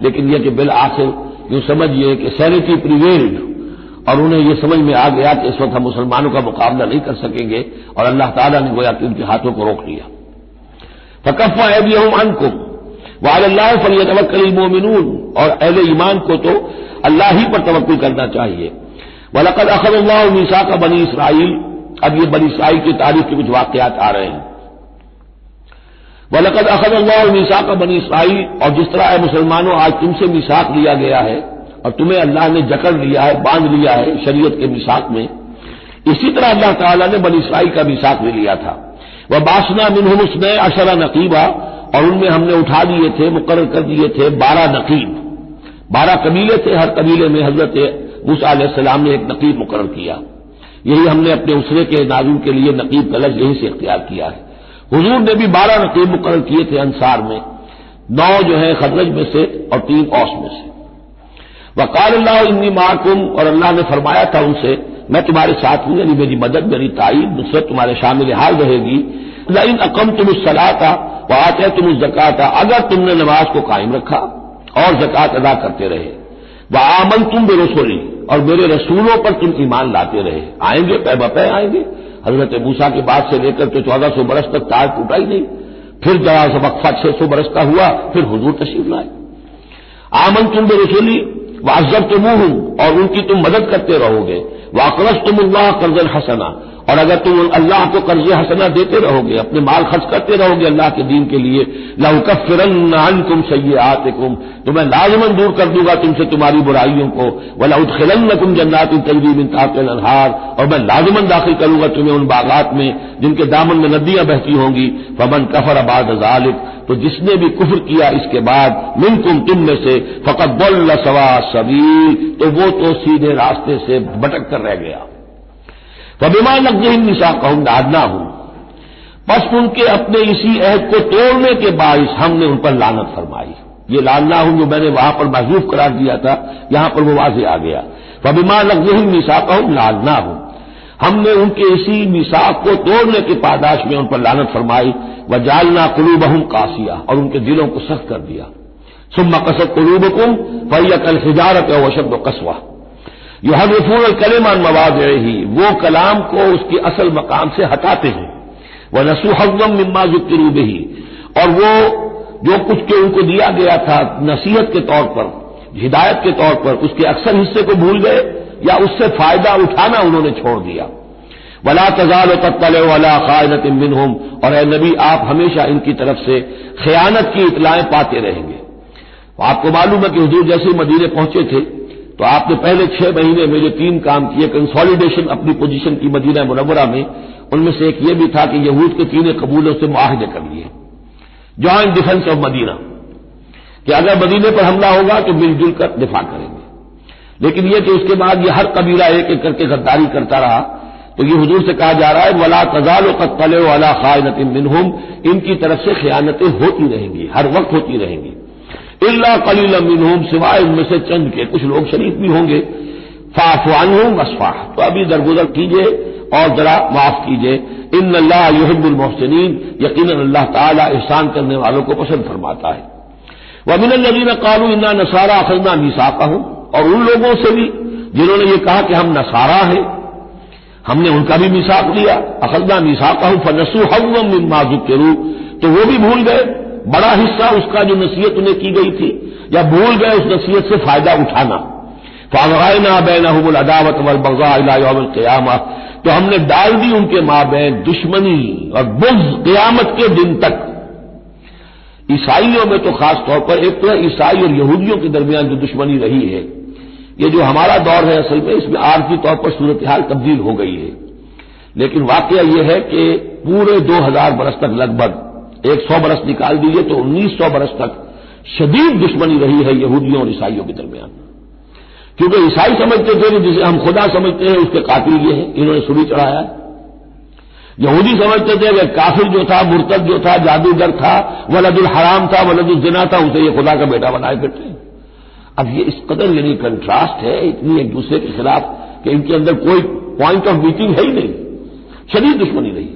لیکن یہ کہ بالآخر یوں سمجھیے کہ سینٹی پریویلڈ، اور انہیں یہ سمجھ میں آ گیا کہ اس وقت ہم مسلمانوں کا مقابلہ نہیں کر سکیں گے، اور اللہ تعالیٰ نے گویا کہ ان کے ہاتھوں کو روک لیا۔ فکف ایدیہم عنکم وعلی اللہ فلیتوکل المؤمنون، اور اہل ایمان کو تو اللہ ہی پر توکل کرنا چاہیے۔ وَلَقَدْ أَخَذَ اللَّهُ مِيثَاقَ بَنِي إِسْرَائِيلَ، اب یہ بنی اسرائیل کی تاریخ کے کچھ واقعات آ رہے ہیں۔ وَلَقَدْ أَخَذَ اللَّهُ مِيثَاقَ بَنِي إِسْرَائِيلَ، اور جس طرح اے مسلمانوں آج تم سے میثاق لیا گیا ہے اور تمہیں اللہ نے جکڑ لیا ہے، باندھ لیا ہے شریعت کے میثاق میں، اسی طرح اللہ تعالیٰ نے بنی اسرائیل کا میثاق بھی لیا تھا۔ وَبَعَثْنَا مِنْهُمُ 12 نقیبا، اور ان میں ہم نے اٹھا دیے تھے، مقرر کر دیے تھے 12 نقیب، 12 قبیلے تھے، ہر قبیلے میں حضرت موسیٰ علیہ السلام نے ایک نقیب مقرر کیا۔ یہی ہم نے اپنے اسرے کے ناظرین کے لیے نقیب کا لفظ یہیں سے اختیار کیا ہے۔ حضور نے بھی 12 نقیب مقرر کیے تھے انصار میں، 9 جو ہیں خزرج میں سے اور 3 اوس میں سے۔ وقال اللہ انی معکم، اور اللہ نے فرمایا تھا ان سے میں تمہارے ساتھ ہوں، یعنی میری مدد، میری تائید، نصرت تمہارے شامل حال رہے گی۔ لئن اقمتم الصلاۃ وآتیتم الزکاۃ، اگر تم نے نماز کو قائم رکھا اور زکات ادا کرتے رہے، وآمنتم برسلی، اور میرے رسولوں پر تم ایمان لاتے رہے، آئیں گے پے بپے آئیں گے۔ حضرت موسیٰ کے بعد سے لے کر تو 1400 برس تک تار ٹوٹا ہی نہیں، پھر ذرا سا وقفہ 600 برس کا ہوا، پھر حضور تشریف لائے۔ آمنتم برسلی وعزرتموہم، اور ان کی تم مدد کرتے رہو گے، واقرضتم اللہ قرضا حسنا، اور اگر تم اللہ کو قرض حسنہ دیتے رہو گے، اپنے مال خرچ کرتے رہو گے اللہ کے دین کے لیے، لأکفرن عنکم سیئاتکم، تو میں لازماً دور کر دوں گا تم سے تمہاری برائیوں کو، ولأدخلنکم جنات تجری من تحتها الانہار، اور میں لازماً داخل کروں گا تمہیں ان باغات میں جن کے دامن میں ندیاں بہتی ہوں گی۔ فمن کفر بعد ذلک، تو جس نے بھی کفر کیا اس کے بعد، منکم تم میں سے، فقد ضل سواء السبیل، تو وہ تو سیدھے راستے سے بھٹک کر رہ گیا۔ فبما نقضهم ميثاقهم لعناهم، بس ان کے اپنے اسی عہد کو توڑنے کے باعث ہم نے ان پر لعنت فرمائی۔ یہ لعناهم جو میں نے وہاں پر محذوف قرار دیا تھا، یہاں پر وہ واضح آ گیا۔ فبما نقضهم ميثاقهم لعناهم، ہم نے ان کے اسی میثاق کو توڑنے کے پاداش میں ان پر لعنت فرمائی۔ وجعلنا قلوبهم قاسیہ، اور ان کے دلوں کو سخت کر دیا۔ ثم قست قلوبكم فهي كالحجارة أو أشد قسوة، یحرفون الکلم عن مواضعہ، وہ کلام کو اس کے اصل مقام سے ہٹاتے ہیں۔ ونسوا حظا مما ذکروا به، اور وہ جو کچھ کہ ان کو دیا گیا تھا نصیحت کے طور پر، ہدایت کے طور پر، اس کے اکثر حصے کو بھول گئے یا اس سے فائدہ اٹھانا انہوں نے چھوڑ دیا۔ ولا تزال تطلع على خائنة منهم، اور اے نبی آپ ہمیشہ ان کی طرف سے خیانت کی اطلاعیں پاتے رہیں گے۔ آپ کو معلوم ہے کہ حضور جیسے مدینے پہنچے تھے تو آپ نے پہلے 6 مہینے میں جو 3 کام کیے، کنسالیڈیشن اپنی پوزیشن کی مدینہ منورہ میں، ان میں سے ایک یہ بھی تھا کہ یہود کے 3 قبیلوں سے معاہدے کر لیے، جوائنٹ ڈیفنس آف مدینہ، کہ اگر مدینے پر حملہ ہوگا تو مل جل کر دفاع کریں گے۔ لیکن یہ کہ اس کے بعد یہ ہر قبیلہ ایک ایک کر کے غداری کرتا رہا، تو یہ حضور سے کہا جا رہا ہے ولا تزال تطلع علی خائنۃ منہم، ان کی طرف سے خیانتیں ہوتی رہیں گی، ہر وقت ہوتی رہیں گی۔ الا قلیلا منہم، سوائے ان میں سے چند کے، کچھ لوگ شریف بھی ہوں گے۔ فاعف عنہم واصفح، تو ابھی درگزر کیجئے اور ذرا معاف کیجئے۔ ان اللہ یحب المحسنین، یقیناً اللہ تعالی احسان کرنے والوں کو پسند فرماتا ہے۔ ومن الذین قالوا انا نصارى اخذنا میثاقهم، اور ان لوگوں سے بھی جنہوں نے یہ کہا کہ ہم نصارہ ہیں، ہم نے ان کا بھی میثاق لیا۔ اخذنا میثاقهم فنسوا حظا مما ذکروا، تو وہ بھی بھول گئے بڑا حصہ اس کا جو نصیحت انہیں کی گئی تھی، یا بھول گئے اس نصیحت سے فائدہ اٹھانا۔ فَأَغْرَيْنَا بَيْنَهُمُ الْعَدَاوَةَ وَالْبَغْضَاءَ إِلَىٰ يَوْمِ الْقِيَامَةِ، تو ہم نے ڈال دی ان کے مابین دشمنی اور بغض قیامت کے دن تک۔ عیسائیوں میں تو خاص طور پر ایک تو ہے عیسائی اور یہودیوں کے درمیان جو دشمنی رہی ہے، یہ جو ہمارا دور ہے اصل میں اس میں عارضی طور پر صورتحال تبدیل ہو گئی ہے، لیکن واقعہ یہ ہے کہ پورے 2000 برس تک، لگ بھگ 100 برس نکال دیجیے تو 1900 برس تک شدید دشمنی رہی ہے یہودیوں اور عیسائیوں کے درمیان، کیونکہ عیسائی سمجھتے تھے کہ جسے ہم خدا سمجھتے ہیں اس کے قاتل یہ ہیں، انہوں نے سولی چڑھایا ہے۔ یہودی سمجھتے تھے کہ کافر جو تھا، مرتد جو تھا، جادوگر تھا، ولد الحرام تھا، ولد الزنا تھا، اسے یہ خدا کا بیٹا بنائے پھرتے ہیں۔ اب یہ اس قدر یعنی کنٹراسٹ ہے اتنی ایک دوسرے کے خلاف کہ ان کے اندر کوئی پوائنٹ آف میٹنگ ہے ہی نہیں، شدید دشمنی رہی۔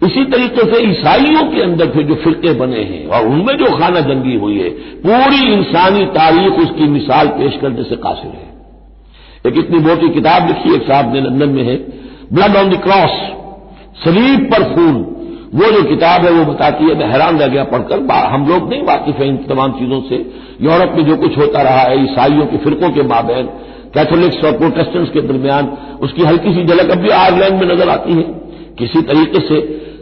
اسی طریقے سے عیسائیوں کے اندر پھر جو فرقے بنے ہیں اور ان میں جو خانہ جنگی ہوئی ہے، پوری انسانی تاریخ اس کی مثال پیش کرنے سے قاصر ہے۔ ایک اتنی موٹی کتاب لکھی ایک صاحب نے، لندن میں ہے، بلڈ آن دی کراس، صلیب پر خون، وہ جو کتاب ہے وہ بتاتی ہے، میں حیران رہ گیا پڑھ کر، ہم لوگ نہیں واقف ہیں ان تمام چیزوں سے، یورپ میں جو کچھ ہوتا رہا ہے عیسائیوں کے فرقوں کے مابین، کیتھولکس اور پروٹسٹنٹس کے درمیان، اس کی ہلکی سی جھلک اب بھی آئرلینڈ میں نظر آتی ہے۔ کسی طریقے سے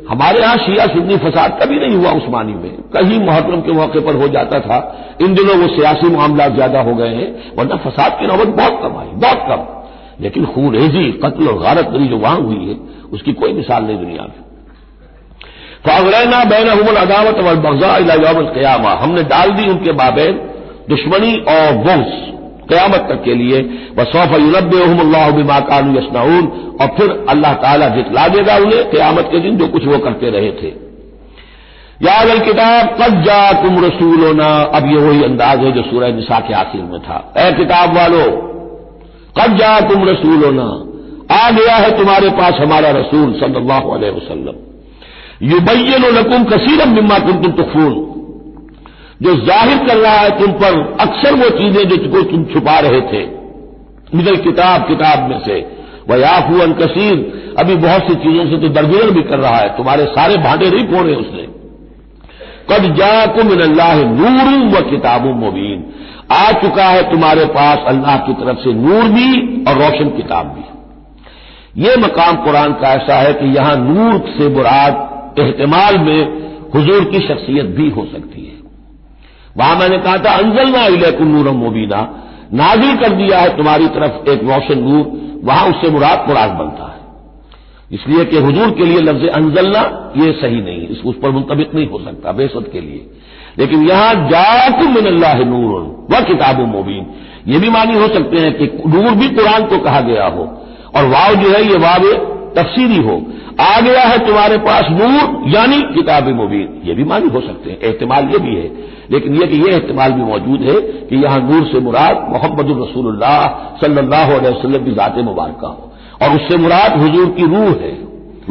ہمارے ہاں شیعہ سنی فساد کبھی نہیں ہوا عثمانی میں، کہیں محرم کے موقع پر ہو جاتا تھا، ان دنوں وہ سیاسی معاملات زیادہ ہو گئے ہیں، ورنہ فساد کی نوبت بہت کم آئی، بہت کم، لیکن خون ریزی، قتل اور غارت گری جو وہاں ہوئی ہے اس کی کوئی مثال نہیں دنیا میں۔ فَأَغْرَيْنَا بَيْنَهُمُ الْعَدَاوَةَ وَالْبَغْضَاءَ إِلَىٰ يَوْمِ الْقِيَامَةِ، ہم نے ڈال دی ان کے مابین دشمنی اور بغض قیامت تک کے لیے۔ وَسَوْفَ يُنَبِّئُهُمُ اللَّهُ بِمَا كَانُوا يَصْنَعُونَ، اور پھر اللہ تعالیٰ جتلا دے گا انہیں قیامت کے دن جو کچھ وہ کرتے رہے تھے۔ یا اہل الکتاب قد جاءکم رسولنا، اب یہ وہی انداز ہے جو سورہ نساء کے آخر میں تھا، اے کتاب والو قد جاءکم رسولنا، آ گیا ہے تمہارے پاس ہمارا رسول صلی اللہ علیہ وسلم، یبین لکم کثیرا مما کنتم تخفون، جو ظاہر کر رہا ہے تم پر اکثر وہ چیزیں جو تم چھپا رہے تھے، من الکتاب، کتاب میں سے، ویعفو عن کثیر، ابھی بہت سی چیزوں سے تو درگزر بھی کر رہا ہے، تمہارے سارے بھانڈے نہیں پھوڑے اس نے۔ قد جاءکم من اللہ نور و کتاب مبین، آ چکا ہے تمہارے پاس اللہ کی طرف سے نور بھی اور روشن کتاب بھی۔ یہ مقام قرآن کا ایسا ہے کہ یہاں نور سے مراد احتمال میں حضور کی شخصیت بھی ہو سکتی ہے۔ وہاں میں نے کہا تھا انزلنا الیکم نورا مبینا، نازل کر دیا ہے تمہاری طرف ایک روشن نور، وہاں اس سے مراد قرآن بنتا ہے، اس لیے کہ حضور کے لیے لفظ انزلنا یہ صحیح نہیں، اس پر منطبق نہیں ہو سکتا بعثت کے لیے، لیکن یہاں جاءکم من اللہ نور و کتاب مبین، یہ بھی معنی ہو سکتے ہیں کہ نور بھی قرآن کو کہا گیا ہو، اور واو جو ہے یہ واو تفسیری ہو، آ گیا ہے تمہارے پاس نور یعنی کتاب مبین، یہ بھی معنی ہو سکتے ہیں، احتمال یہ بھی ہے، لیکن یہ کہ یہ احتمال بھی موجود ہے کہ یہاں نور سے مراد محمد الرسول اللہ صلی اللہ علیہ وسلم کی ذات مبارکہ ہو، اور اس سے مراد حضور کی روح ہے،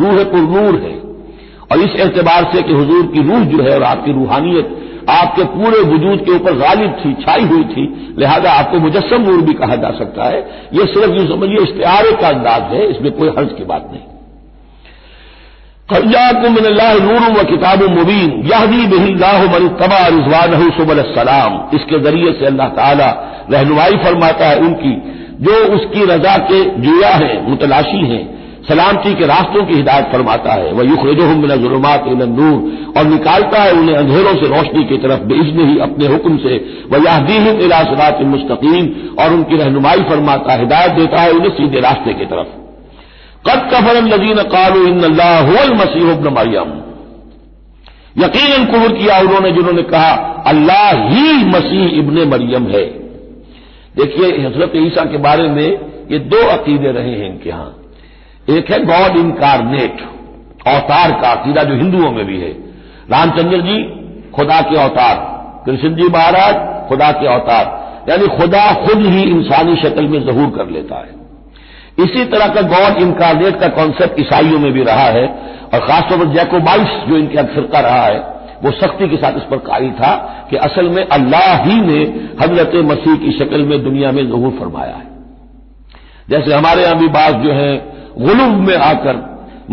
روح پر نور ہے، اور اس اعتبار سے کہ حضور کی روح جو ہے اور آپ کی روحانیت آپ کے پورے وجود کے اوپر غالب تھی، چھائی ہوئی تھی، لہذا آپ کو مجسم نور بھی کہا جا سکتا ہے، یہ صرف یوں سمجھیے استعارے کا انداز ہے، اس میں کوئی حرج کی بات نہیں۔ قد جاءکم من اللہ نور و کتاب مبین یہدی بہ اللہ من اتبع رضوانہ سبل السلام، اس کے ذریعے سے اللہ تعالی رہنمائی فرماتا ہے ان کی جو اس کی رضا کے جویا ہیں، متلاشی ہیں، سلامتی کے راستوں کی ہدایت فرماتا ہے، وَيُخْرِجُهُم مِّنَ الظُّلُمَاتِ إِلَى النُّورِ، اور نکالتا ہے انہیں اندھیروں سے روشنی کی طرف بِإِذْنِهِ، اپنے حکم سے، وَيَهْدِيهِمْ إِلَىٰ صِرَاطٍ مُّسْتَقِيمٍ، اور ان کی رہنمائی فرماتا ہے، ہدایت دیتا ہے انہیں سیدھے راستے کی طرف۔ قد كفر الذين قالوا ان اللہ هو المسيح ابن مریم، یقیناً کفر کیا انہوں نے جنہوں نے کہا اللہ ہی مسیح ابن مریم ہے۔ دیکھیے حضرت عیسیٰ کے بارے میں یہ دو عقیدے رہے ہیں ان کے ہاں، ایک ہے گاڈ انکارنیٹ، اوتار کا عقیدہ جو ہندوؤں میں بھی ہے، رام چندر جی خدا کے اوتار، کرشن جی مہاراج خدا کے اوتار، یعنی خدا خود ہی انسانی شکل میں ظہور کر لیتا ہے۔ اسی طرح کا گاڈ انکارنیٹ کا کانسیپٹ عیسائیوں میں بھی رہا ہے، اور خاص طور پر جیکوبائٹس جو ان کا فرقہ رہا ہے وہ سختی کے ساتھ اس پر قائل تھا کہ اصل میں اللہ ہی نے حضرت مسیح کی شکل میں دنیا میں ظہور فرمایا ہے۔ جیسے ہمارے یہاں بھی بعض جو ہیں غلو میں آ کر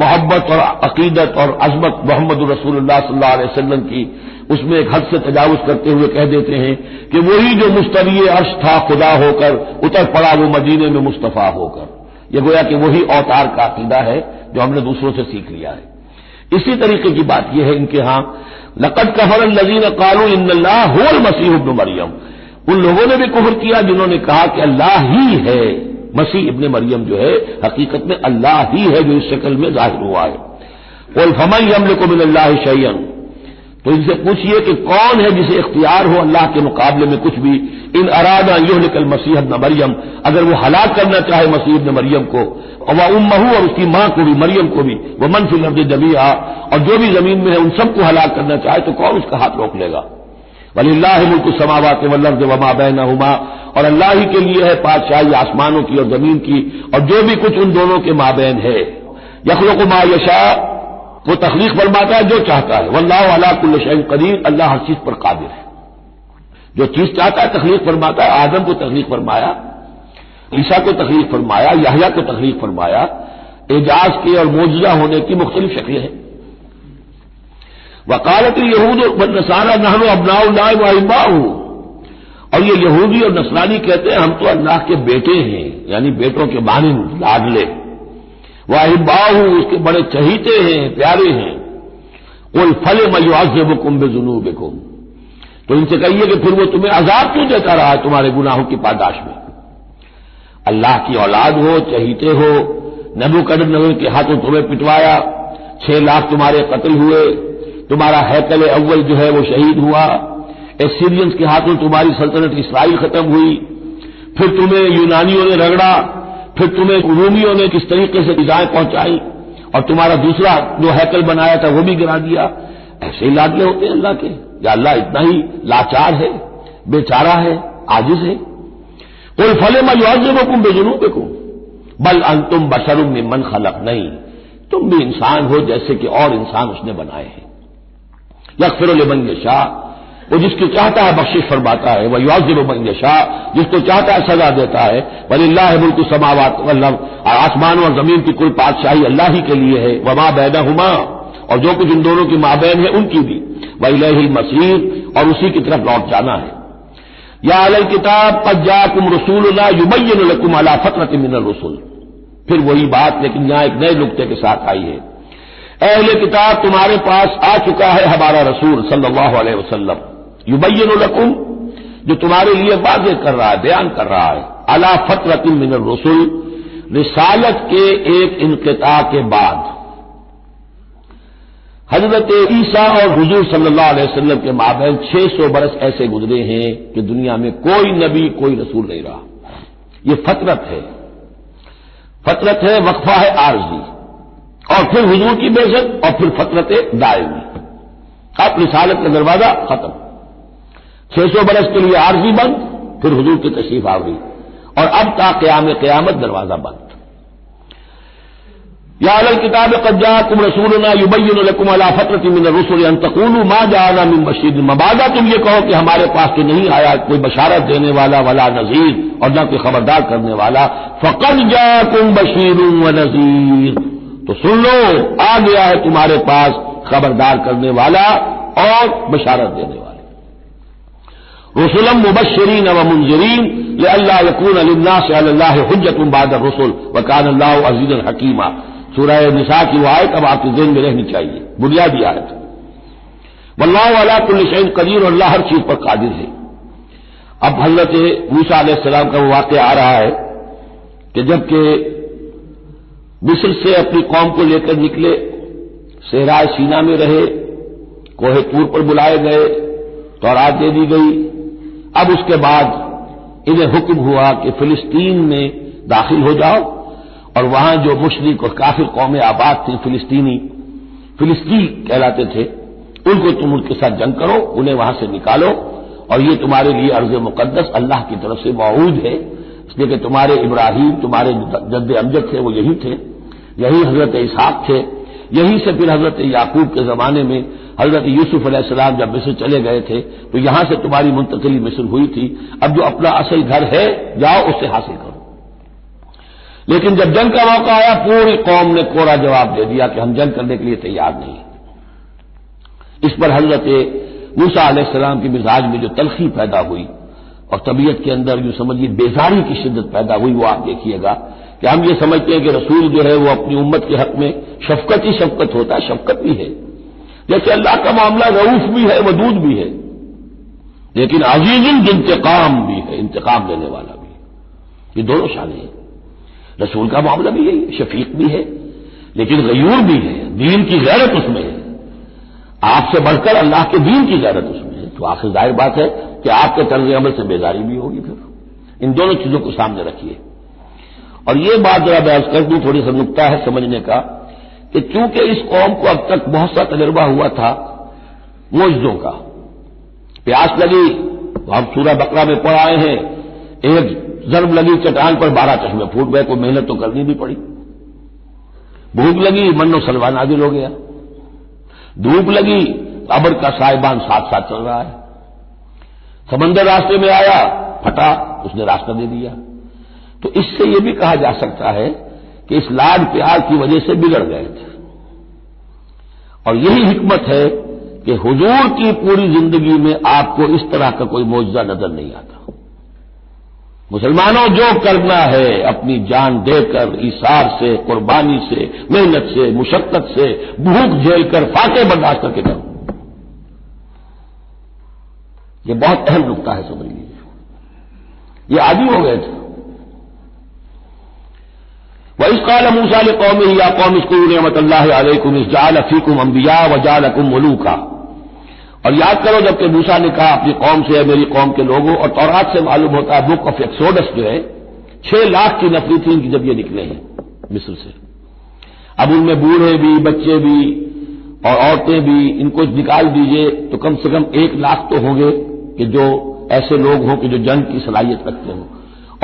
محبت اور عقیدت اور عظمت محمد الرسول اللہ صلی اللہ علیہ وسلم کی اس میں ایک حد سے تجاوز کرتے ہوئے کہہ دیتے ہیں کہ وہی جو مستوی عرش تھا خدا ہو کر اتر پڑا وہ مدینے میں مصطفیٰ ہو کر، یہ گویا کہ وہی اوتار کا عقیدہ ہے جو ہم نے دوسروں سے سیکھ لیا ہے۔ اسی طریقے کی بات یہ ہے ان کے ہاں لقد کفر الذین قالوا ان اللہ هو المسیح ابن مریم، ان لوگوں نے بھی کفر کیا جنہوں نے کہا کہ اللہ ہی ہے، مسیح ابن مریم جو ہے حقیقت میں اللہ ہی ہے جو اس شکل میں ظاہر ہوا ہے۔ قل فمن یملک من اللہ شیئا، تو ان سے پوچھئے کہ کون ہے جسے اختیار ہو اللہ کے مقابلے میں کچھ بھی، ان اراد ان یہلک المسیح ابن مریم، اگر وہ ہلاک کرنا چاہے مسیح ابن مریم کو، اور امہ اور اس کی ماں کو بھی، مریم کو بھی، وہ من فی الارض جمیعا، اور جو بھی زمین میں ہے ان سب کو ہلاک کرنا چاہے تو کون اس کا ہاتھ روک لے گا؟ وللہ ملک السماوات والارض وما بینہما، اور اللہ ہی کے لیے ہے بادشاہی آسمانوں کی اور زمین کی اور جو بھی کچھ ان دونوں کے مابین ہے۔ یخلق ما یشاء، وہ تخلیق فرماتا ہے جو چاہتا ہے، واللہ علی کل شیء قدیر، اللہ ہر چیز پر قادر ہے، جو چیز چاہتا ہے تخلیق فرماتا ہے۔ آدم کو تخلیق فرمایا، عیسیٰ کو تخلیق فرمایا، یحییٰ کو تخلیق فرمایا، اعجاز کے اور معجزہ ہونے کی مختلف شکلیں ہیں۔ وقالت الیہود والنصارى نحن ابناء اللہ واحباؤہ، اور یہ یہودی اور نصرانی کہتے ہیں ہم تو اللہ کے بیٹے ہیں، یعنی بیٹوں کے مانند لاڈلے، واحباؤہ اس کے بڑے چہیتے ہیں، پیارے ہیں۔ قل فلم یعذبکم بذنوبکم، تو ان سے کہیے کہ پھر وہ تمہیں عذاب کیوں دیتا رہا ہے تمہارے گناہوں کی پاداش میں؟ اللہ کی اولاد ہو، چہیتے ہو، نبوکدنضر کے ہاتھوں تمہیں پٹوایا، 6 لاکھ تمہارے قتل ہوئے، تمہارا ہیکل اول جو ہے وہ شہید ہوا، ایسیرینز کے ہاتھوں تمہاری سلطنت اسرائیل ختم ہوئی، پھر تمہیں یونانیوں نے رگڑا، پھر تمہیں رومیوں نے کس طریقے سے ایذائیں پہنچائی، اور تمہارا دوسرا جو ہیکل بنایا تھا وہ بھی گرا دیا۔ ایسے ہی لاڈلے ہوتے ہیں اللہ کے؟ یا اللہ اتنا ہی لاچار ہے، بیچارہ ہے، عاجز ہے؟ قل فلم یعذبکم بذنوبکم بل انتم بشر ممن خلق، نہیں، تم بھی انسان ہو جیسے کہ اور انسان اس نے بنائے ہیں۔ یغفر لمن یشاء، وہ جس کو چاہتا ہے بخشش فرماتا ہے، وہ یعذب من یشاء، جس کو چاہتا ہے سزا دیتا ہے۔ وللہ ملک السماوات والارض، اور آسمان اور زمین کی کل بادشاہی اللہ ہی کے لیے ہے، وما بینہما، اور جو کچھ ان دونوں کی مابین ہے ان کی بھی، وإلیہ المصیر، اور اسی کی طرف لوٹ جانا ہے۔ یا اہل الکتاب قد جاءکم رسولنا یبین لکم علی فترۃ من الرسل، پھر وہی بات لیکن یہاں ایک نئے نکتے کے ساتھ آئی ہے۔ اہل کتاب تمہارے پاس آ چکا ہے ہمارا رسول صلی اللہ علیہ وسلم، یبین لکم، جو تمہارے لیے واضح کر رہا ہے، بیان کر رہا ہے، علی فترۃ من الرسل، رسالت کے ایک انقطاع کے بعد۔ حضرت عیسیٰ اور حضور صلی اللہ علیہ وسلم کے مابین 600 برس ایسے گزرے ہیں کہ دنیا میں کوئی نبی کوئی رسول نہیں رہا۔ یہ فترت ہے، فترت ہے، وقفہ ہے عارضی، اور پھر حضور کی بعثت، اور پھر فترت دائمی، اب رسالت کا دروازہ ختم، 600 برس کے لیے عارضی بند، پھر حضور کی تشریف آوری، اور اب تا قیام قیامت دروازہ بند۔ یا اہل الکتاب قد جاءکم رسولنا یبین لکم علی فترۃ من الرسل ان تقولوا ما جاءنا من بشیر، مبادا تم یہ کہو کہ ہمارے پاس تو نہیں آیا کوئی بشارت دینے والا ولا نذیر، اور نہ کوئی خبردار کرنے والا۔ فقد جاءکم بشیر ونذیر، تو سن لو آ گیا ہے تمہارے پاس خبردار کرنے والا اور بشارت دینے والا۔ رسلا مبشرین ومنذرین لئلا یکون للناس علی اللہ حجۃ بعد الرسل وکان اللہ عزیزا حکیما، سورہ نساء کی وہ آیت اب آپ کے ذہن میں رہنی چاہیے، بنیادی آیت۔ واللہ علی کل شیء قدیر، اور اللہ ہر چیز پر قادر ہے۔ اب حضرت موسیٰ علیہ السلام کا وہ واقعہ آ رہا ہے کہ جب کہ مصر سے اپنی قوم کو لے کر نکلے، صحرائے سینا میں رہے، کوہ طور پر بلائے گئے، تورات دے دی گئی، اب اس کے بعد انہیں حکم ہوا کہ فلسطین میں داخل ہو جاؤ، اور وہاں جو مشرک اور کافر قومیں آباد تھیں، فلسطین کہلاتے تھے، ان کو تم ان کے ساتھ جنگ کرو، انہیں وہاں سے نکالو، اور یہ تمہارے لیے ارض مقدس اللہ کی طرف سے موعود ہے، اس لیے کہ تمہارے ابراہیم، تمہارے جد امجد تھے وہ یہی تھے، یہی حضرت اسحاق تھے، یہیں سے پھر حضرت یعقوب کے زمانے میں حضرت یوسف علیہ السلام جب مصر چلے گئے تھے تو یہاں سے تمہاری منتقلی مصر ہوئی تھی، اب جو اپنا اصل گھر ہے جاؤ اس سے حاصل کرو۔ لیکن جب جنگ کا موقع آیا پوری قوم نے کوڑا جواب دے دیا کہ ہم جنگ کرنے کے لیے تیار نہیں۔ اس پر حضرت موسیٰ علیہ السلام کے مزاج میں جو تلخی پیدا ہوئی اور طبیعت کے اندر یوں سمجھیے بیزاری کی شدت پیدا ہوئی، وہ آپ دیکھیے گا کہ ہم یہ سمجھتے ہیں کہ رسول جو ہے وہ اپنی امت کے حق میں شفقت ہی شفقت ہوتا ہے، شفقت بھی ہے، جیسے اللہ کا معاملہ رؤوف بھی ہے، ودود بھی ہے، لیکن عزیز انتقام بھی ہے، انتقام لینے والا بھی ہے، یہ دونوں شانیں ہیں۔ رسول کا معاملہ بھی یہی ہے، شفیق بھی ہے لیکن غیور بھی ہے، دین کی غیرت اس میں ہے۔ آپ سے بڑھ کر اللہ کے دین کی غیرت اس میں ہے، تو آخر ظاہر بات ہے کہ آپ کے طرز عمل سے بیزاری بھی ہوگی۔ پھر ان دونوں چیزوں کو سامنے رکھیے۔ اور یہ بات ذرا بیان کر دوں، تھوڑی سا نکتہ ہے سمجھنے کا، کہ چونکہ اس قوم کو اب تک بہت سا تجربہ ہوا تھا معجزوں کا، پیاس لگی، ہم سورہ بقرہ میں پڑھ آئے ہیں، ایک ضرب لگی چٹان پر 12 چشمے پھوٹ گئے، کوئی محنت تو کرنی بھی پڑی۔ بھوک لگی، من و سلوا نازل ہو گیا۔ دھوپ لگی، ابر کا سائبان ساتھ ساتھ چل رہا ہے۔ سمندر راستے میں آیا، پھٹا، اس نے راستہ دے دیا۔ تو اس سے یہ بھی کہا جا سکتا ہے کہ اس لاڈ پیار کی وجہ سے بگڑ گئے تھے۔ اور یہی حکمت ہے کہ حضور کی پوری زندگی میں آپ کو اس طرح کا کوئی معجزہ نظر نہیں آتا۔ مسلمانوں، جو کرنا ہے اپنی جان دے کر، ایثار سے، قربانی سے، محنت سے، مشقت سے، بھوک جھیل کر، فاقے برداشت کر کے کرو۔ یہ بہت اہم نکتہ ہے، سمجھ لیجیے۔ یہ عادی ہو گئے تھے۔ وَإِذْ قَالَ مُوسَىٰ لِقَوْمِهِ يَا قَوْمِ اذْكُرُوا نِعْمَةَ اللَّهِ عَلَيْكُمْ إِذْ جَعَلَ فِيكُمْ أَنبِيَاءَ وَجَعَلَكُمْ مُلُوكًا، اور یاد کرو جبکہ موسیٰ نے کہا اپنی قوم سے، میری قوم کے لوگوں، اور تورات سے معلوم ہوتا ہے، بک آف ایکسوڈس جو ہے 6 لاکھ کی نفری تھی ان کی جب یہ نکلے ہیں مصر سے۔ اب ان میں بوڑھے بھی، بچے بھی اور عورتیں بھی، ان کو نکال دیجئے تو کم سے کم 1 لاکھ تو ہوں گے کہ جو ایسے لوگ ہوں کہ جو جنگ کی صلاحیت رکھتے ہوں،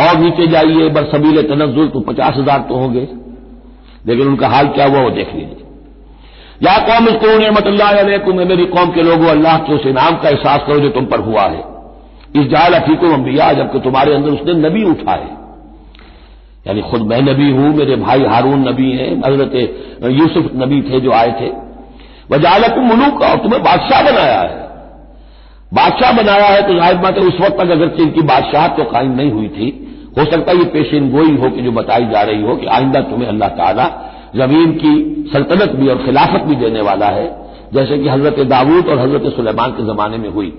اور نیچے جائیے برسبیل تنزل تو 50,000 تو ہوں گے، لیکن ان کا حال کیا ہوا وہ دیکھ لیجیے۔ یا قوم اذکروا نعمت اللہ علیکم، میری قوم کے لوگوں، اللہ کے اس انعام کا احساس کرو جو تم پر ہوا ہے۔ اذ جعل فیکم انبیاء، جبکہ تمہارے اندر اس نے نبی اٹھائے، یعنی خود میں نبی ہوں، میرے بھائی ہارون نبی ہیں، حضرت یوسف نبی تھے جو آئے تھے۔ وجعلکم ملوکا، اور تمہیں بادشاہ بنایا ہے۔ بادشاہ بنایا ہے تو ظاہر بات ہے اس وقت تک اگرچہ ان کی بادشاہت تو قائم نہیں ہوئی تھی، ہو سکتا ہے یہ پیشین گوئی ہو کہ جو بتائی جا رہی ہو کہ آئندہ تمہیں اللہ تعالیٰ زمین کی سلطنت بھی اور خلافت بھی دینے والا ہے، جیسے کہ حضرت داؤد اور حضرت سلیمان کے زمانے میں ہوئی۔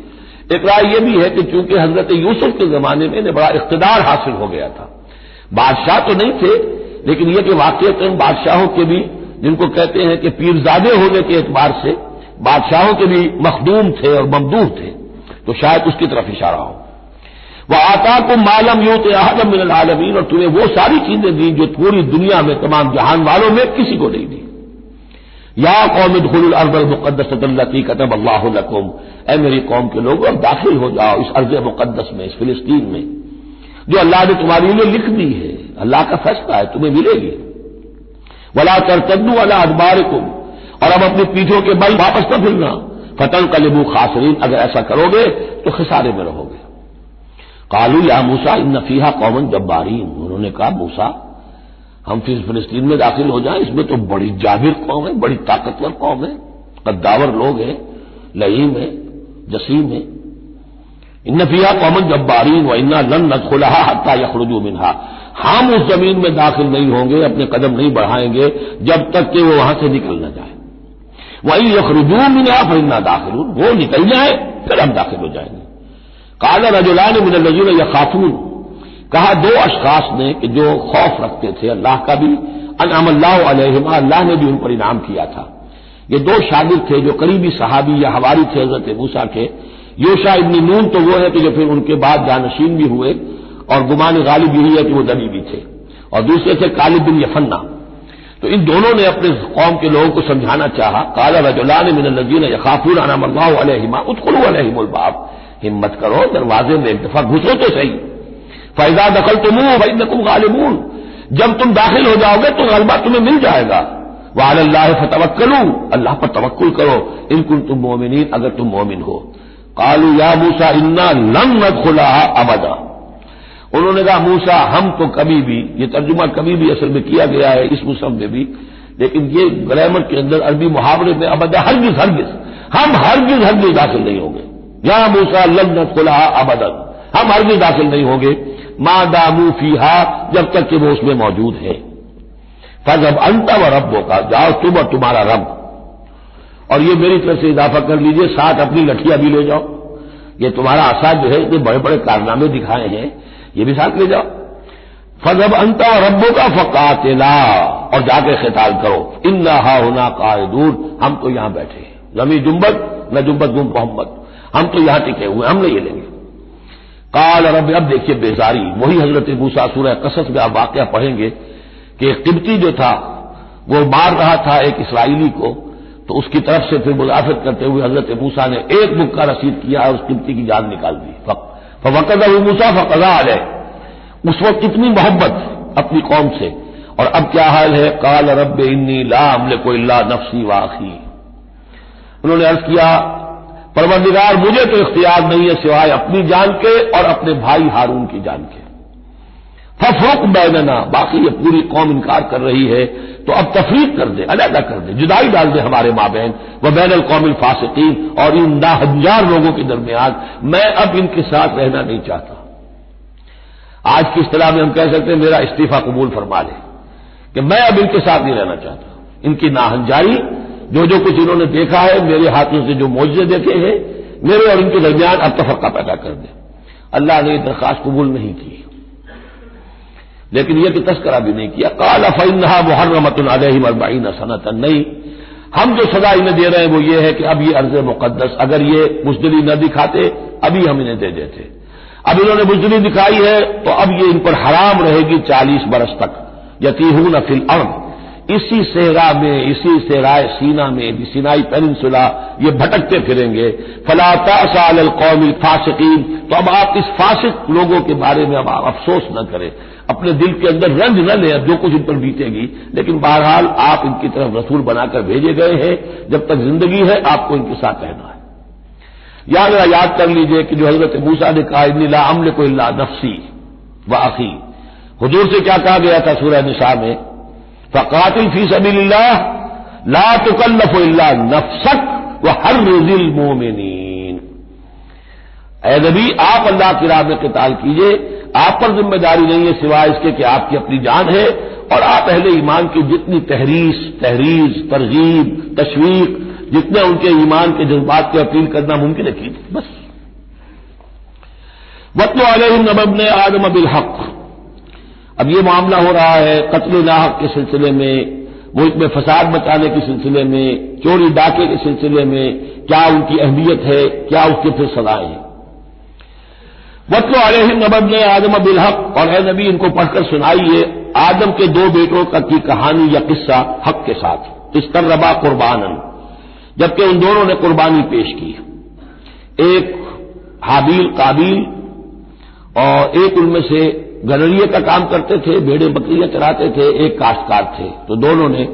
ایک رائے یہ بھی ہے کہ چونکہ حضرت یوسف کے زمانے میں انہیں بڑا اقتدار حاصل ہو گیا تھا، بادشاہ تو نہیں تھے، لیکن یہ کہ واقعتاً بادشاہوں کے بھی، جن کو کہتے ہیں کہ پیرزادے ہونے کے اعتبار سے بادشاہوں کے بھی مخدوم تھے اور ممدوح تھے، تو شاید اس کی طرف اشارہ ہو۔ وَآتَاكُم مَّا لَمْ يُؤْتِ أَحَدًا مِّنَ الْعَالَمِينَ، اور تمہیں وہ ساری چیزیں دی جو پوری دنیا میں تمام جہان والوں میں کسی کو نہیں دی۔ یا قوم ادخلوا الارض المقدسۃ التي كتب اللہ لكم، اے میری قوم کے لوگوں اب داخل ہو جاؤ اس ارض مقدس میں، اس فلسطین میں جو اللہ نے تمہارے لیے لکھ دی ہے، اللہ کا فیصلہ ہے، تمہیں ملے گی۔ ولا ترتدوا على ادباركم، اور اب اپنی پیٹھوں کے بل واپس نہ پھرنا، فتنقلبوا خاسرین، اگر ایسا کرو گے تو خسارے میں رہو گے۔ قالوا یا موسیٰ ان فیہا قوما جبارین، انہوں نے کہا موسیٰ ہم فلسطین میں داخل ہو جائیں، اس میں تو بڑی جابر قوم ہے، بڑی طاقتور قوم ہے، قداور لوگ ہیں، لئیم ہے، جسیم ہے۔ ان فیہا قوما جبارین وانا لن ندخلها حتى يخرجوا منها، ہم اس زمین میں داخل نہیں ہوں گے، اپنے قدم نہیں بڑھائیں گے جب تک کہ وہ وہاں سے نکل نہ جائے۔ وَإِن يَخْرُجُوا مِنْهَا فَإِنَّا دَاخِلُونَ، وہ نکل جائیں پھر ہم داخل ہو جائیں گے۔ قال رجلان من الذين يخافون، کہا 2 اشخاص نے کہ جو خوف رکھتے تھے اللہ کا بھی، انعم اللہ علیہما، اللہ نے بھی ان پر انعام کیا تھا۔ یہ 2 شاگرد تھے جو قریبی صحابی یا حواری تھے حضرت موسیٰ کے۔ یوشع ابن نون تو وہ ہے کہ جو پھر ان کے بعد جانشین بھی ہوئے، اور گمان غالب یہی ہے کہ وہ نبی بھی تھے، اور دوسرے تھے کالب بن یفنہ۔ تو ان دونوں نے اپنے قوم کے لوگوں کو سمجھانا چاہا۔ قال رجلان من الذين يخافون انعم الله عليهما ادخلوا عليهم الباب، ہمت کرو دروازے میں ایک دفعہ گھسو تو صحیح۔ فَإِذَا دَخَلْتُمُوهُ فَإِنَّكُمْ غَالِبُونَ، جب تم داخل ہو جاؤ گے تو غلبہ تمہیں مل جائے گا۔ وَعَلَى اللَّهِ فَتَوَكَّلُوا، اللہ پر توکل کرو، ان کنتم مؤمنین، اگر تم مومن ہو۔ قالوا یا موسیٰ انا لن ندخلها ابدا، انہوں نے کہا موسیٰ ہم تو کبھی بھی، یہ ترجمہ کبھی بھی اصل میں کیا گیا ہے اس مصحف میں بھی، لیکن یہ گرامر کے اندر عربی محاورے میں ابدا، ہرگز ہرگز، ہم ہرگز ہرگز داخل نہیں ہوں گے۔ یا موسیٰ لن ندخلها ابدا، ہم ہرگز داخل نہیں ہوں گے، ما داموا فیہا، جب تک کہ وہ اس میں موجود ہے۔ فاذهب انت وربک، جاؤ تم اور تمہارا رب، اور یہ میری طرف سے اضافہ کر لیجئے، ساتھ اپنی لٹھیاں بھی لے جاؤ، یہ تمہارا عصا جو ہے اتنے بڑے بڑے کارنامے دکھائے ہیں، یہ بھی ساتھ لے جاؤ۔ فاذهب انت وربک فقاتلا، اور جا کے قتال کرو، انا ہاہنا قاعدون، ہم تو یہاں بیٹھے ہیں۔ نہ جنبت نہ جنبت گم محمد، ہم تو یہاں ٹکے ہوئے، ہم نہیں لیں گے۔ قال رب، اب دیکھیے بیزاری، وہی حضرت موسیٰ سورہ قصص میں آپ واقعہ پڑھیں گے کہ ایک قبطی جو تھا وہ مار رہا تھا ایک اسرائیلی کو، تو اس کی طرف سے پھر مدافعت کرتے ہوئے حضرت موسیٰ نے ایک مکہ رسید کیا اور اس قبطی کی جان نکال دی۔ فوقذہ موسیٰ فقضى علیہ، اس وقت اتنی محبت اپنی قوم سے، اور اب کیا حال ہے؟ قال رب انی لا املک الا نفسی واخی، انہوں نے عرض کیا پروردگار مجھے تو اختیار نہیں ہے سوائے اپنی جان کے اور اپنے بھائی ہارون کی جان کے۔ ففرق بیننا، باقی یہ پوری قوم انکار کر رہی ہے تو اب تفریق کر دے، علیحدہ کر دے، جدائی ڈال دے ہمارے مابین، وبین القوم الفاسقین، اور ان ناہنجار لوگوں کے درمیان، میں اب ان کے ساتھ رہنا نہیں چاہتا۔ آج کی اصطلاح میں ہم کہہ سکتے ہیں میرا استعفیٰ قبول فرما لے، کہ میں اب ان کے ساتھ نہیں رہنا چاہتا، ان کی ناہنجاری، جو کچھ انہوں نے دیکھا ہے، میرے ہاتھوں سے جو معجزے دیکھے ہیں، میرے اور ان کے درمیان اب تفرقہ پیدا کر دے۔ اللہ نے یہ درخواست قبول نہیں کی، لیکن یہ کہ تذکرہ بھی نہیں کیا۔ قال فإنها محرمۃ علیہم 40 سنۃ، نہیں، ہم جو سزا انہیں دے رہے ہیں وہ یہ ہے کہ اب یہ ارض مقدس، اگر یہ بزدلی نہ دکھاتے ابھی ہم انہیں دے دیتے، اب انہوں نے بزدلی دکھائی ہے تو اب یہ ان پر حرام رہے گی 40 برس تک، یتیہون فی الارض، اسی صحرا میں، اسی صحرائے سینا میں، سینائی پیننسولا، یہ بھٹکتے پھریں گے۔ فلا تأس علی القوم الفاسقین، تو اب آپ اس فاسق لوگوں کے بارے میں اب آپ افسوس نہ کریں، اپنے دل کے اندر رنج نہ لیں اب جو کچھ ان پر بیتے گی، لیکن بہرحال آپ ان کی طرف رسول بنا کر بھیجے گئے ہیں، جب تک زندگی ہے آپ کو ان کے ساتھ رہنا ہے۔ یاد کر لیجئے کہ جو حضرت موسیٰ نے کہا انی لا املک الا نفسی واخی، حضور سے کیا کہا گیا تھا سورہ نساء میں؟ فقاتل فی سبیل اللہ لا تکلف الا نفسک وحرض المؤمنین، اے نبی آپ اللہ کی راہ میں قتال کیجئے، آپ پر ذمہ داری نہیں ہے سوائے اس کے کہ آپ کی اپنی جان ہے، اور آپ اہل ایمان کی جتنی تحریض، ترغیب، تشویق، جتنے ان کے ایمان کے جذبات کی اپیل کرنا ممکن ہے کیجیے بس۔ وَاتْلُ عَلَيْهِمْ نَبَأَ ابْنَيْ آدَمَ بِالْحَقِّ، اب یہ معاملہ ہو رہا ہے قتل ناحق کے سلسلے میں، ملک میں فساد مچانے کے سلسلے میں، چوری ڈاکے کے سلسلے میں، کیا ان کی اہمیت ہے، کیا اس کے پھر سزائیں ہیں۔ وَاتْلُ عَلَيْهِمْ نَبَأَ ابْنَيْ آدَمَ بِالْحَقِّ، اور اے نبی ان کو پڑھ کر سنائیے آدم کے 2 بیٹوں کی کہانی یا قصہ حق کے ساتھ، اسْتَرَّبَا قُرْبَانًا، جبکہ ان دونوں نے قربانی پیش کی، ایک حابیل قابیل، اور ایک ان میں سے گنریے کا کام کرتے تھے، بھیڑیں بکریاں چراتے تھے، ایک کاشتکار تھے، تو دونوں نے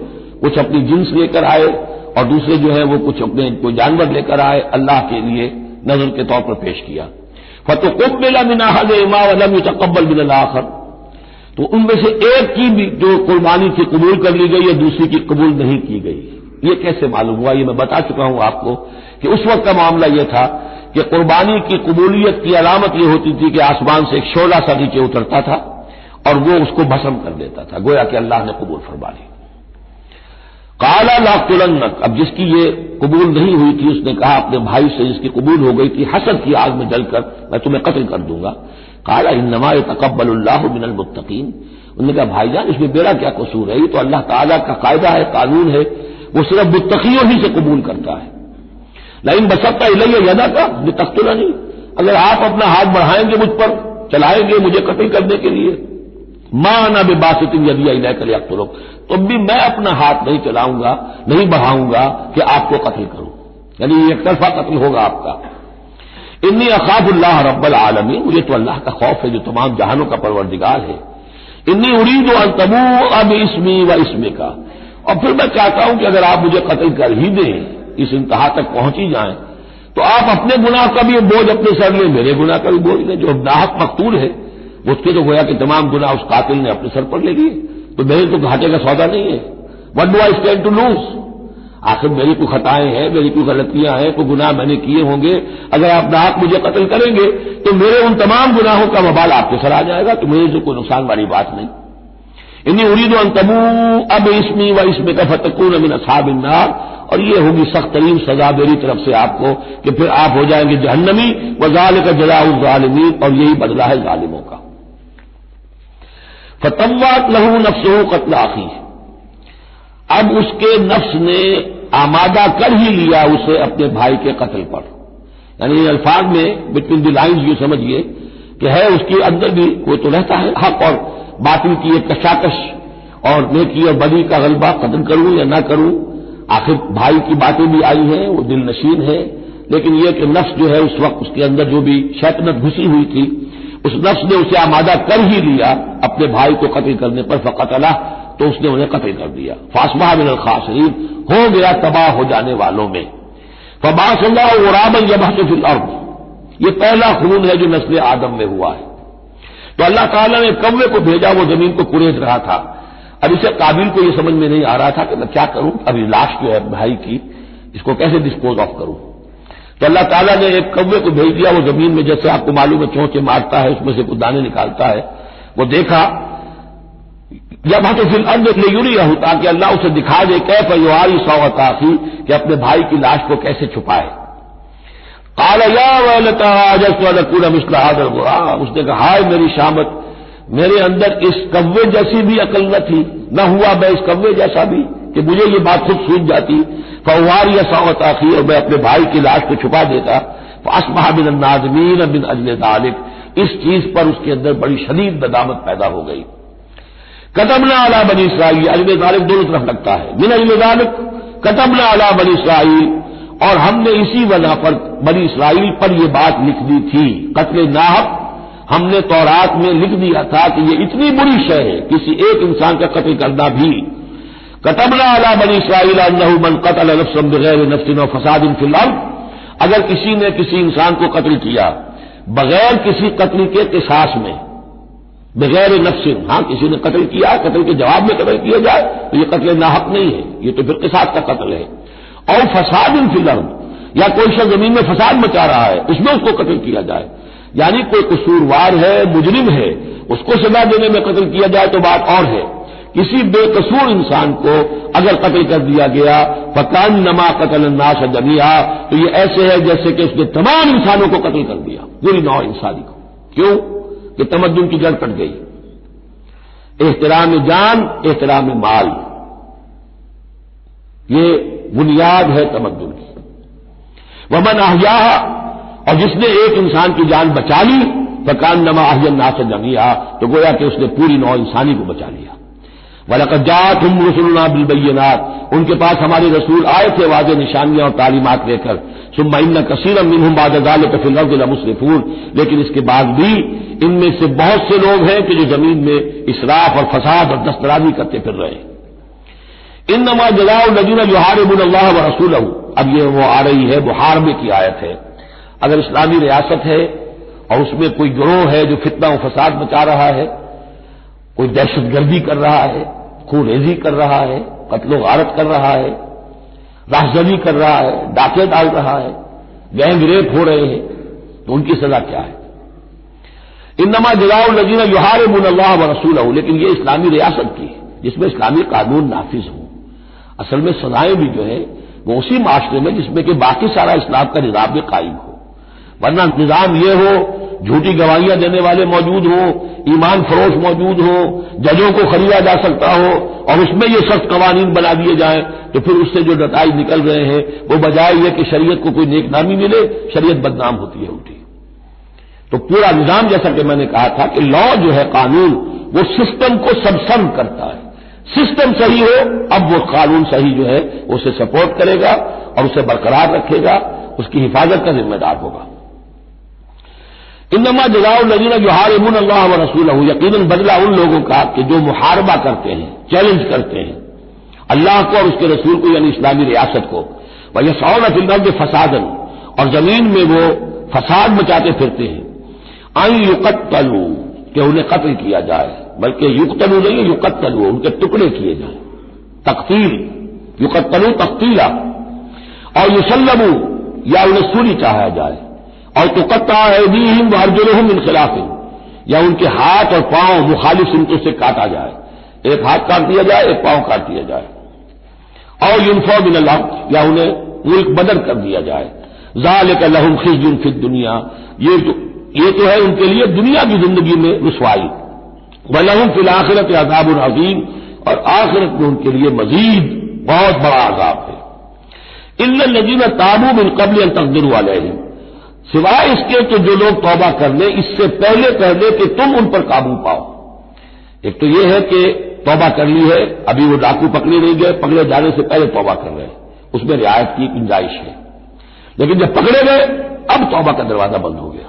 کچھ اپنی جنس لے کر آئے اور دوسرے جو ہے وہ کچھ اپنے کوئی جانور لے کر آئے، اللہ کے لیے نذر کے طور پر پیش کیا۔ فَتُقُبِّلَ مِنْ أَحَدِهِمَا وَلَمْ يُتَقَبَّلْ مِنَ الْآخَرِ، تو ان میں سے ایک کی بھی جو قربانی تھی قبول کر لی گئی ہے، دوسری کی قبول نہیں کی گئی۔ یہ کیسے معلوم ہوا؟ یہ میں بتا چکا ہوں آپ کو کہ اس وقت کا معاملہ یہ تھا کہ قربانی کی قبولیت کی علامت یہ ہوتی تھی کہ آسمان سے ایک شعلہ سا نیچے اترتا تھا اور وہ اس کو بھسم کر دیتا تھا، گویا کہ اللہ نے قبول فرما لی۔ قال لأقتلنک، اب جس کی یہ قبول نہیں ہوئی تھی اس نے کہا اپنے بھائی سے جس کی قبول ہو گئی تھی، حسد کی آگ میں جل کر میں تمہیں قتل کر دوں گا۔ قال انما يتقبل الله من المتقین، انہوں نے کہا بھائی جان اس میں میرا کیا قصور ہے، یہ تو اللہ تعالیٰ کا قاعدہ ہے، قانون ہے، وہ صرف متقیوں ہی سے قبول کرتا ہے۔ لیکن بسطت الی یدک لتقتلنی، اگر آپ اپنا ہاتھ بڑھائیں گے مجھ پر، چلائیں گے مجھے قتل کرنے کے لیے، ما انا بباسط یدی الیک لیقتلک، تب بھی میں اپنا ہاتھ نہیں چلاؤں گا، نہیں بڑھاؤں گا کہ آپ کو قتل کروں، یعنی ایک طرفہ قتل ہوگا آپ کا۔ انی اخاف اللہ رب العالمین، مجھے تو اللہ کا خوف ہے جو تمام جہانوں کا پروردگار ہے۔ انی ارید ان تبوء باسمی واسمک، اور پھر میں چاہتا ہوں کہ اگر آپ مجھے قتل کر ہی دیں، اس انتہا تک پہنچ ہی جائیں، تو آپ اپنے گناہ کا بھی بوجھ اپنے سر لیں، میرے گناہ کا بھی بوجھ لیں، جو ناحق مقتول ہے اس کے تو گویا کہ تمام گناہ اس قاتل نے اپنے سر پر لے لیے، تو میرے تو گھاٹے کا سودا نہیں ہے۔ What do I stand to lose, آخر میری کوئی خطائیں ہیں، میری کوئی غلطیاں ہیں، کوئی گناہ میں نے کیے ہوں گے، اگر آپ ناحق مجھے قتل کریں گے تو میرے ان تمام گناہوں کا وبال آپ کے سر آ جائے گا، تو میرے سے کوئی نقصان والی بات نہیں۔ انی ارید ان تبوء باسمی واسمک فتکون من اصحاب النار، اور یہ ہوگی سخت ترین سزا میری طرف سے آپ کو کہ پھر آپ ہو جائیں گے جہنمی، وذالک جزاء الظالمین، اور یہی بدلہ ہے ظالموں کا۔ فطوعت له نفسه قتل اخیہ، اب اس کے نفس نے آمادہ کر ہی لیا اسے اپنے بھائی کے قتل پر. یعنی ان الفاظ میں بٹوین دی لائنز یہ سمجھیے کہ ہے اس کے اندر بھی کوئی تو رہتا ہے حق اور باطل کی ایک کشاکش اور نیکی اور بدی کا غلبہ، قتل کروں یا نہ کروں. آخر بھائی کی باتیں بھی آئی ہیں، وہ دل نشین ہے، لیکن یہ کہ نفس جو ہے اس وقت اس کے اندر جو بھی شیطنت گھسی ہوئی تھی اس نفس نے اسے آمادہ کر ہی لیا اپنے بھائی کو قتل کرنے پر. فقتلہ، تو اس نے انہیں قتل کر دیا. فاصبح من الخاسرین، ہو گیا تباہ ہو جانے والوں میں. فبعث اللہ غرابا یبحث فی الارض، یہ پہلا خون ہے جو نسل آدم میں ہوا ہے. تو اللہ تعالیٰ نے کوے کو بھیجا، وہ زمین کو کرید رہا تھا. اب اسے قابل کو یہ سمجھ میں نہیں آ رہا تھا کہ میں کیا کروں، ابھی لاش جو ہے بھائی کی اس کو کیسے ڈسپوز آف کروں. تو اللہ تعالیٰ نے ایک کوے کو بھیج دیا. وہ زمین میں جیسے آپ کو معلوم ہے چونچے مارتا ہے، اس میں سے کچھ دانے نکالتا ہے. وہ دیکھا جب ہاتھوں فی الارض لیریہ، تاکہ اللہ اسے دکھا دے کیف یواری سوءۃ اخی، کہ اپنے بھائی کی لاش کو کیسے چھپائے. قال یا ویلتى عجزت ان اكون مثل هذا الغراب، اس نے کہا ہائے میری شامت، میرے اندر اس کوے جیسی بھی عقل نہ تھی، نہ ہوا میں اس کوے جیسا بھی کہ مجھے یہ بات خود سوچ جاتی. فواری سوءۃ اخی، اور میں اپنے بھائی کی لاش کو چھپا دیتا. فاصبح من النادمین من اجل ذلك، اس چیز پر اس کے اندر بڑی شدید ندامت پیدا ہو گئی. كتبنا علی بنی اسرائیل، اجل ذلك دونوں طرف لگتا ہے. من اجل ذلك كتبنا علی بنی اسرائیل، اور ہم نے اسی وجہ پر بنی اسرائیل پر یہ بات لکھ دی تھی. قتل ناحق ہم نے تورات میں لکھ دیا تھا کہ یہ اتنی بری شے ہے کسی ایک انسان کا قتل کرنا بھی. كتبنا علی بنی اسرائیل انه من قتل نفسا بغیر نفس و فساد فی الارض، اگر کسی نے کسی انسان کو قتل کیا بغیر کسی قتل کے قصاص میں، بغیر نفس، ہاں کسی نے قتل کیا، قتل کے جواب میں قتل کیا جائے تو یہ قتل ناحق نہیں ہے، یہ تو پھر قصاص کا قتل ہے. اور فساد فی الارض، یا کوئی شخص زمین میں فساد مچا رہا ہے اس میں اس کو قتل کیا جائے، یعنی کوئی قصوروار ہے، مجرم ہے، اس کو سزا دینے میں قتل کیا جائے تو بات اور ہے. کسی بے قصور انسان کو اگر قتل کر دیا گیا فکانما قتل الناس جميعا، تو یہ ایسے ہے جیسے کہ اس نے تمام انسانوں کو قتل کر دیا، پوری نوع انسانی کو. کیوں کہ تمدن کی جڑ کٹ گئی. احترام جان، احترام مال، یہ بنیاد ہے تمدن کی. ومن احیاها، اور جس نے ایک انسان کی جان بچا لی فکانما احیا الناس جميعا، تو گویا کہ اس نے پوری نوع انسانی کو بچا لیا. وَلَقَدْ جَاءَتْهُمْ رُسُلُنَا بِالْبَيِّنَاتِ، ان کے پاس ہمارے رسول آئے تھے واضح نشانیاں اور تعلیمات لے کر. ثُمَّ إِنَّ كَثِيرًا مِّنْهُمْ بَعْدَ ذَلِكَ فِي الْأَرْضِ لَمُسْرِفُونَ، لیکن اس کے بعد بھی ان میں سے بہت سے لوگ ہیں کہ جو زمین میں اسراف اور فساد اور دسترازی کرتے پھر رہے ہیں. انما جزاء الذین یحاربون اللہ ورسولہ، اب یہ وہ آ رہی ہے محاربے کی آیت ہے. اگر اسلامی ریاست ہے اور اس میں کوئی گروہ ہے جو فتنہ و فساد مچا رہا ہے، کوئی دہشت گردی کر رہا ہے، خون ریزی کر رہا ہے، قتل و غارت کر رہا ہے، راہزنی کر رہا ہے، ڈاکے ڈال رہا ہے، گینگ ریپ ہو رہے ہیں، تو ان کی سزا کیا ہے؟ انما جزاء الذین یحاربون اللہ ورسولہ، لیکن یہ اسلامی ریاست کی ہے جس میں اسلامی قانون نافذ ہو. اصل میں سزائیں بھی جو ہے وہ اسی معاشرے میں جس میں کہ باقی سارا اسلام کا نظام بھی قائم ہو. ورنہ نظام یہ ہو جھوٹی گواہیاں دینے والے موجود ہوں، ایمان فروش موجود ہوں، ججوں کو خریدا جا سکتا ہو اور اس میں یہ سخت قوانین بنا دیے جائیں، تو پھر اس سے جو نتائج نکل رہے ہیں وہ بجائے یہ کہ شریعت کو کوئی نیک نامی ملے، شریعت بدنام ہوتی ہے الٹی. تو پورا نظام جیسا کہ میں نے کہا تھا کہ لا جو ہے قانون وہ سسٹم کو سبسم کرتا ہے. سسٹم صحیح ہو اب وہ قانون صحیح جو ہے اسے سپورٹ کرے گا اور اسے برقرار رکھے گا، اس کی حفاظت کا ذمہ دار ہوگا. انما جزاء الذین یحاربون اللہ ورسولہ، یقیناً بدلہ ان لوگوں کا کہ جو محاربہ کرتے ہیں، چیلنج کرتے ہیں اللہ کو اور اس کے رسول کو، یعنی اسلامی ریاست کو. ویسعون فی الارض فسادا، اور زمین میں وہ فساد مچاتے پھرتے ہیں. ان یقتلوا، کہ انہیں قتل کیا جائے، بلکہ یقتلوا نہیں یقتلوا، ان کے ٹکڑے کیے جائیں، تقتیل، یقتلوا تقتیلا. اور یسلبوا، یا انہیں سولی چاہا جائے. اور تقطع ایدیہم وارجلہم من خلاف، یا ان کے ہاتھ اور پاؤں مخالف سمتوں سے کاٹا جائے، ایک ہاتھ کاٹ دیا جائے، ایک پاؤں کاٹ دیا جائے. اور ینفوا من الارض، یا انہیں ملک بدر کر دیا جائے. ذالک لہم خزی فی الدنیا، یہ تو ہے ان کے لیے دنیا کی زندگی میں رسوائی. وَلَهُمْ فِي الْآخِرَةِ عَذَابٌ عَظِيمٌ، اور آخرت میں ان کے لیے مزید بہت بڑا عذاب ہے. الا الذین تابوا من قبل ان تقدروا علیہم، سوائے اس کے تو جو لوگ توبہ کر لیں اس سے پہلے کر لیں کہ تم ان پر قابو پاؤ۔ ایک تو یہ ہے کہ توبہ کر لی ہے، ابھی وہ ڈاکو پکڑے نہیں گئے، پکڑے جانے سے پہلے توبہ کر رہے ہیں، اس میں رعایت کی گنجائش ہے، لیکن جب پکڑے گئے اب توبہ کا دروازہ بند ہو گیا۔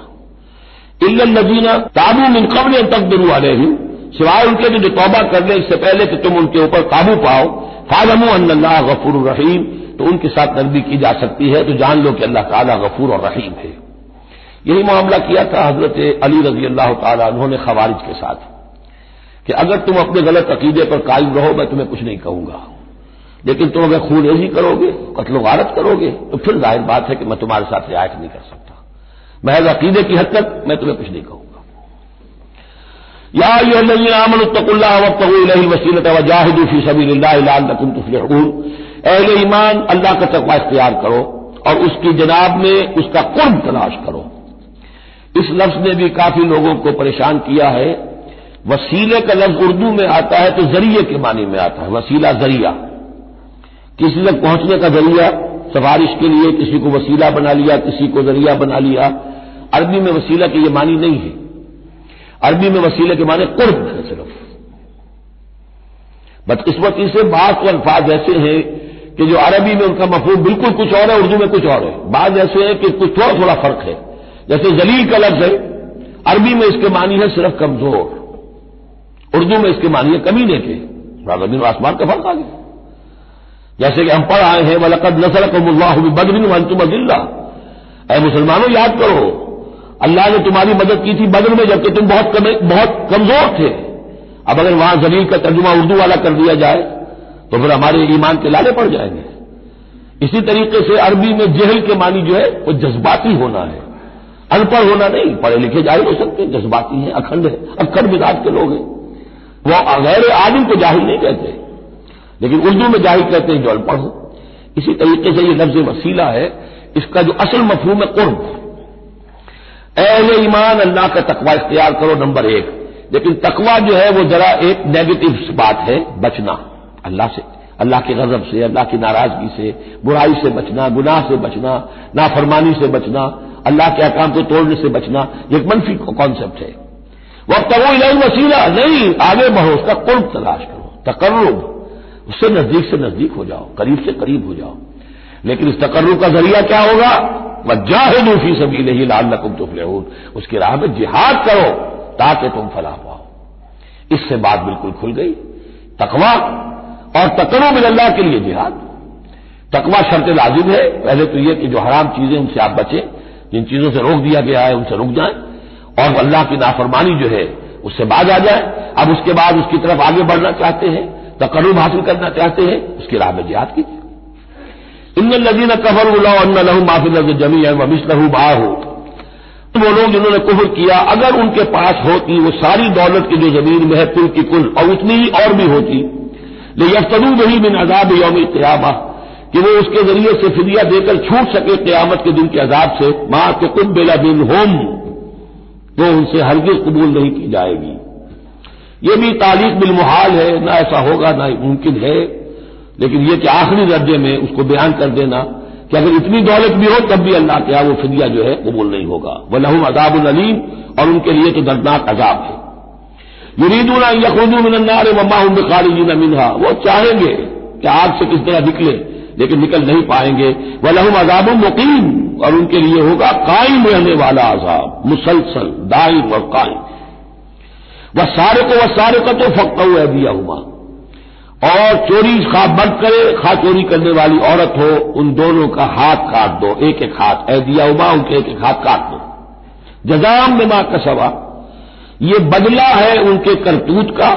الا الذین تابوا من قبل ان تقدروا علیہم، سوائے ان کے جو توبہ کر لیں اس سے پہلے کہ تم ان کے اوپر قابو پاؤ، فاعلموا ان اللہ غفور رحیم، تو ان کے ساتھ نرمی کی جا سکتی ہے، تو جان لو کہ اللہ تعالیٰ غفور اور رحیم ہے۔ یہی معاملہ کیا تھا حضرت علی رضی اللہ تعالیٰ عنہ نے خوارج کے ساتھ کہ اگر تم اپنے غلط عقیدے پر قائم رہو میں تمہیں کچھ نہیں کہوں گا، لیکن تم اگر خون ریزی کرو گے، قتل و غارت کرو گے، تو پھر ظاہر بات ہے کہ میں تمہارے ساتھ رعایت نہیں کر سکتا، محض عقیدے کی حد تک میں تمہیں کچھ نہیں کہوں گا۔ یا ایھا الذین آمنوا اتقوا اللہ وابتغوا الیہ الوسیلۃ وجاہدوا فی سبیل اللہ لعلکم تفلحون، اہل ایمان اللہ کا تقوی اختیار کرو اور اس کی جناب میں اس کا قرب تلاش کرو۔ اس لفظ نے بھی کافی لوگوں کو پریشان کیا ہے۔ وسیلے کا لفظ اردو میں آتا ہے تو ذریعے کے معنی میں آتا ہے، وسیلہ ذریعہ، کسی تک پہنچنے کا ذریعہ، سفارش کے لیے کسی کو وسیلہ بنا لیا، کسی کو ذریعہ بنا لیا۔ عربی میں وسیلہ کے یہ معنی نہیں ہے، عربی میں وسیلے کے معنی قرب ہے صرف۔ بدقسمتی سے بعض تو الفاظ ایسے ہیں کہ جو عربی میں ان کا مفہوم بالکل کچھ اور ہے، اردو میں کچھ اور ہے، بعض ایسے ہیں کہ کچھ تھوڑا تھوڑا فرق ہے، جیسے ذلیل کا لفظ ہے، عربی میں اس کے معنی ہے صرف کمزور، اردو میں اس کے معنی ہے کمینے کے، زمین و آسمان کا فرق آ گیا۔ جیسے کہ ہم پڑھ آئے ہیں وَلَقَدْ نَصَرَكُمُ اللَّهُ بِبَدْرٍ وَأَنْتُمْ أَذِلَّةٌ، اے مسلمانوں یاد کرو اللہ نے تمہاری مدد کی تھی بدر میں جبکہ تم بہت کمزور تھے۔ اب اگر وہاں ذلیل کا ترجمہ اردو والا کر دیا جائے تو پھر ہمارے ایمان کے لالے پڑ جائیں گے۔ اسی طریقے سے عربی میں جہل کے معنی جو ہے وہ جذباتی ہونا ہے، ان پڑھ ہونا نہیں، پڑھے لکھے جاہل ہو سکتے ہیں، جذباتی ہیں، اکھڑ مزاج کے لوگ ہیں، وہ غیر عالم کو جاہل نہیں کہتے، لیکن اردو میں جاہل کہتے ہیں جو ان پڑھ ہو۔ اسی طریقے سے یہ لفظ وسیلہ ہے، اس کا جو اصل مفہوم ہے قرب۔ اہل ایمان اللہ کا تقوی اختیار کرو نمبر ایک، لیکن تقوی جو ہے وہ ذرا ایک نیگیٹو بات ہے، بچنا اللہ سے، اللہ کے غضب سے، اللہ کی ناراضگی سے، برائی سے بچنا، گناہ سے بچنا، نافرمانی سے بچنا، اللہ کے احکام کو توڑنے سے بچنا، یہ ایک منفی کانسیپٹ ہے۔ وابتغوا الیہ الوسیلہ، نہیں، آگے بڑھو، اس کا قرب تلاش کرو، تقرب، اس سے نزدیک ہو جاؤ، قریب سے قریب ہو جاؤ، لیکن اس تقرب کا ذریعہ کیا ہوگا؟ وجاہدوا فی سبیلہ لعلکم تفلحون، اس کی راہ میں جہاد کرو تاکہ تم فلاح پاؤ۔ اس سے بات بالکل کھل گئی، تقوی اور تقرب اللہ کے لیے جہاد۔ تقوی شرط لازم ہے، پہلے تو یہ کہ جو حرام چیزیں ان سے آپ بچیں، جن چیزوں سے روک دیا گیا ہے ان سے رک جائیں، اور اللہ کی نافرمانی جو ہے اس سے باز آ جائیں۔ اب اس کے بعد اس کی طرف آگے بڑھنا چاہتے ہیں، تقرب حاصل کرنا چاہتے ہیں، اس کی راہ میں جہاد کیجیے۔ ان الذین کفروا لو ان لهم ما فی الارض جميعا ومثله معه، وہ لوگ جنہوں نے کفر کیا اگر ان کے پاس ہوتی وہ ساری دولت کی جو زمین میں ہے کل کی کل اور اتنی ہی اور بھی ہوتی، لیفتدوا به من عذاب یوم القیامہ، کہ وہ اس کے ذریعے سے فدیہ دے کر چھوٹ سکے قیامت کے دن کے عذاب سے، ما تقبل منہم، وہ ان سے ہرگز قبول نہیں کی جائے گی۔ یہ بھی تعلیق بالمحال ہے، نہ ایسا ہوگا نہ ممکن ہے، لیکن یہ کہ آخری درجے میں اس کو بیان کر دینا کہ اگر اتنی دولت بھی ہو تب بھی اللہ کے یہاں وہ فدیہ جو ہے قبول نہیں ہوگا۔ وَلَهُمْ عَذَابٌ أَلِيمٌ، اور ان کے لیے تو دردناک عذاب ہے۔ يُرِيدُونَ أَن يَخْرُجُوا مِنَ النَّارِ وَمَا هُمْ بِخَارِجِينَ مِنْهَا، وہ چاہیں گے کہ آگ سے کس طرح نکلے لیکن نکل نہیں پائیں گے۔ وَلَهُمْ عَذَابٌ مُقِيمٌ، اور ان کے لیے ہوگا قائم رہنے والا عذاب، مسلسل دائم اور قائم۔ وَالسَّارِقُ وَالسَّارِقَةُ فَاقْطَعُوا أَيْدِيَهُمَا، اور چوری خواہ مرد کرے خواہ چوری کرنے والی عورت ہو، ان دونوں کا ہاتھ کاٹ دو، ایک ایک ہاتھ، ایدیہما، ان کے ایک ایک ہاتھ کاٹ دو۔ جزاء بما کسبا، یہ بدلہ ہے ان کے کرتوت کا،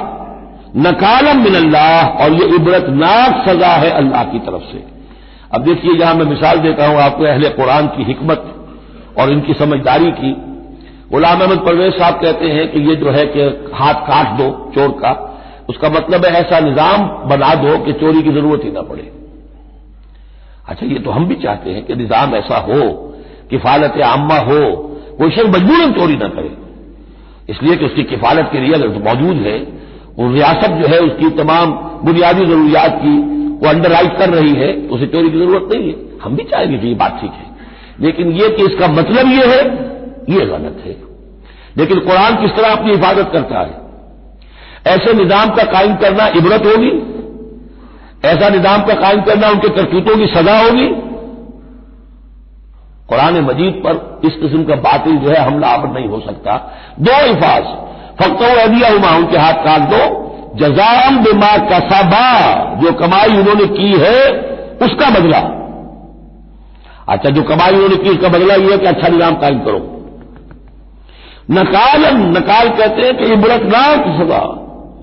نکالا من اللہ، اور یہ عبرتناک سزا ہے اللہ کی طرف سے۔ اب دیکھیے یہاں میں مثال دیتا ہوں آپ کو اہل قرآن کی حکمت اور ان کی سمجھداری کی۔ غلام احمد پرویز صاحب کہتے ہیں کہ یہ جو ہے کہ ہاتھ کاٹ دو چور کا، اس کا مطلب ہے ایسا نظام بنا دو کہ چوری کی ضرورت ہی نہ پڑے۔ اچھا یہ تو ہم بھی چاہتے ہیں کہ نظام ایسا ہو، کفالت عامہ ہو، کوئی شخص مجبوراً چوری نہ کرے، اس لیے کہ اس کی کفالت کے لیے اگر موجود ہے، وہ ریاست جو ہے اس کی تمام بنیادی ضروریات کی وہ انڈر رائٹ کر رہی ہے، تو اسے چوری کی ضرورت نہیں ہے۔ ہم بھی چاہیں گے کہ یہ بات ٹھیک ہے، لیکن یہ کہ اس کا مطلب یہ ہے، یہ غلط ہے۔ لیکن قرآن کس طرح اپنی حفاظت کرتا ہے؟ ایسے نظام کا قائم کرنا عبرت ہوگی، ایسا نظام کا قائم کرنا ان کے کرتوتوں کی سزا ہوگی۔ قرآن مجید پر اس قسم کا باطل جو ہے حملہ آور نہیں ہو سکتا۔ دو الفاظ، فَقْطَعُوا أَيْدِيَهُمَا، ان کے ہاتھ کاٹ دو، جزاء بما کسبا، جو کمائی انہوں نے کی ہے اس کا بدلہ۔ اچھا، جو کمائی انہوں نے کی اس کا بدلہ یہ ہے کہ اچھا نظام قائم کرو۔ نکالن، نکال کہتے ہیں کہ عبرتناک سزا،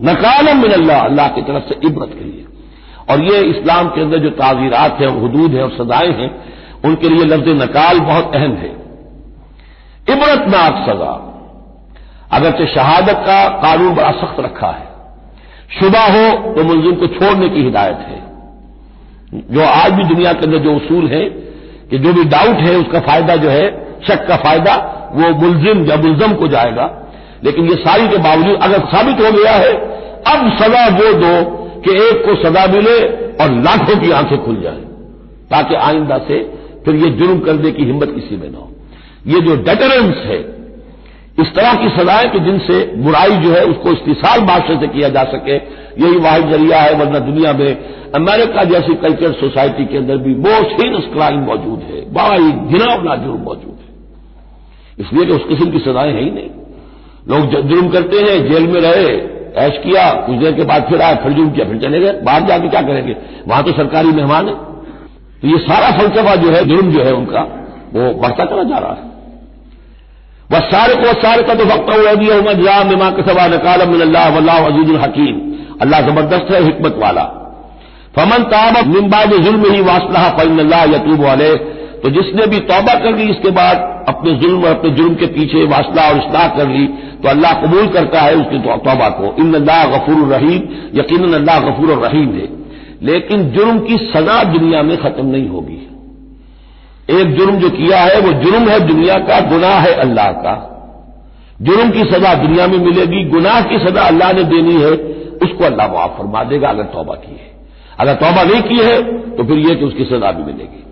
نکالن من اللہ، اللہ کی طرف سے عبرت کے لیے۔ اور یہ اسلام کے اندر جو تعزیرات ہیں، حدود ہیں اور سزائیں ہیں، ان کے لیے لفظ نکال بہت اہم ہے۔ عبرتناک سزا، اگرچہ شہادت کا قانون بڑا سخت رکھا ہے، شبہ ہو تو ملزم کو چھوڑنے کی ہدایت ہے۔ جو آج بھی دنیا کے اندر جو اصول ہے کہ جو بھی ڈاؤٹ ہے اس کا فائدہ جو ہے، شک کا فائدہ وہ ملزم یا ملزم کو جائے گا، لیکن یہ ساری کے باوجود اگر ثابت ہو گیا ہے، اب سزا وہ دو کہ ایک کو سزا ملے اور لاکھوں کی آنکھیں کھل جائیں، تاکہ آئندہ سے پھر یہ جرم کرنے کی ہمت کسی میں نہ ہو۔ یہ جو ڈیٹرنس ہے، اس طرح کی سزائیں کہ جن سے برائی جو ہے اس کو استحصال معاشرے سے کیا جا سکے، یہی واحد ذریعہ ہے، ورنہ دنیا میں امریکہ جیسی کلچر سوسائٹی کے اندر بھی بہت ہینس کرائم موجود ہے، بڑا ہی گھناؤنا جرم موجود ہے، اس لیے کہ اس قسم کی سزائیں ہیں ہی نہیں۔ لوگ جرم کرتے ہیں، جیل میں رہے، عیش کیا، کچھ دیر کے بعد پھر آئے، پھر جرم کیا، پھر چلے گئے، باہر جا کے کیا کریں گے، وہاں تو سرکاری مہمان ہے۔ تو یہ سارا فلسفہ جو ہے جرم جو ہے ان کا وہ بڑھتا چلا جا رہا ہے۔ وَالسَّارِقُ وَالسَّارِقَةُ فَاقْطَعُوا أَيْدِيَهُمَا جَزَاءً بِمَا كَسَبَا نَكَالًا مِّنَ اللَّهِ وَاللَّهُ عَزِيزٌ حَكِيمٌ، اللہ زبردست ہے، حکمت والا۔ فَمَن تَابَ مِن بَعْدِ ظُلْمِهِ وَأَصْلَحَ فَإِنَّ اللَّهَ يَتُوبُ عَلَيْهِ، تو جس نے بھی توبہ کر لی اس کے بعد اپنے ظلم اور اپنے جرم کے پیچھے واصلہ اور اصلاح کر لی تو اللہ قبول کرتا ہے اس کی توبہ کو۔ ان اللہ غفور الرحیم، یقیناً اللہ غفور الرحیم ہے۔ لیکن جرم کی سزا دنیا میں ختم نہیں ہوگی۔ ایک جرم جو کیا ہے وہ جرم ہے دنیا کا، گناہ ہے اللہ کا۔ جرم کی سزا دنیا میں ملے گی، گناہ کی سزا اللہ نے دینی ہے، اس کو اللہ معاف فرما دے گا اگر توبہ کی ہے۔ اگر توبہ نہیں کی ہے تو پھر یہ کہ اس کی سزا بھی ملے گی۔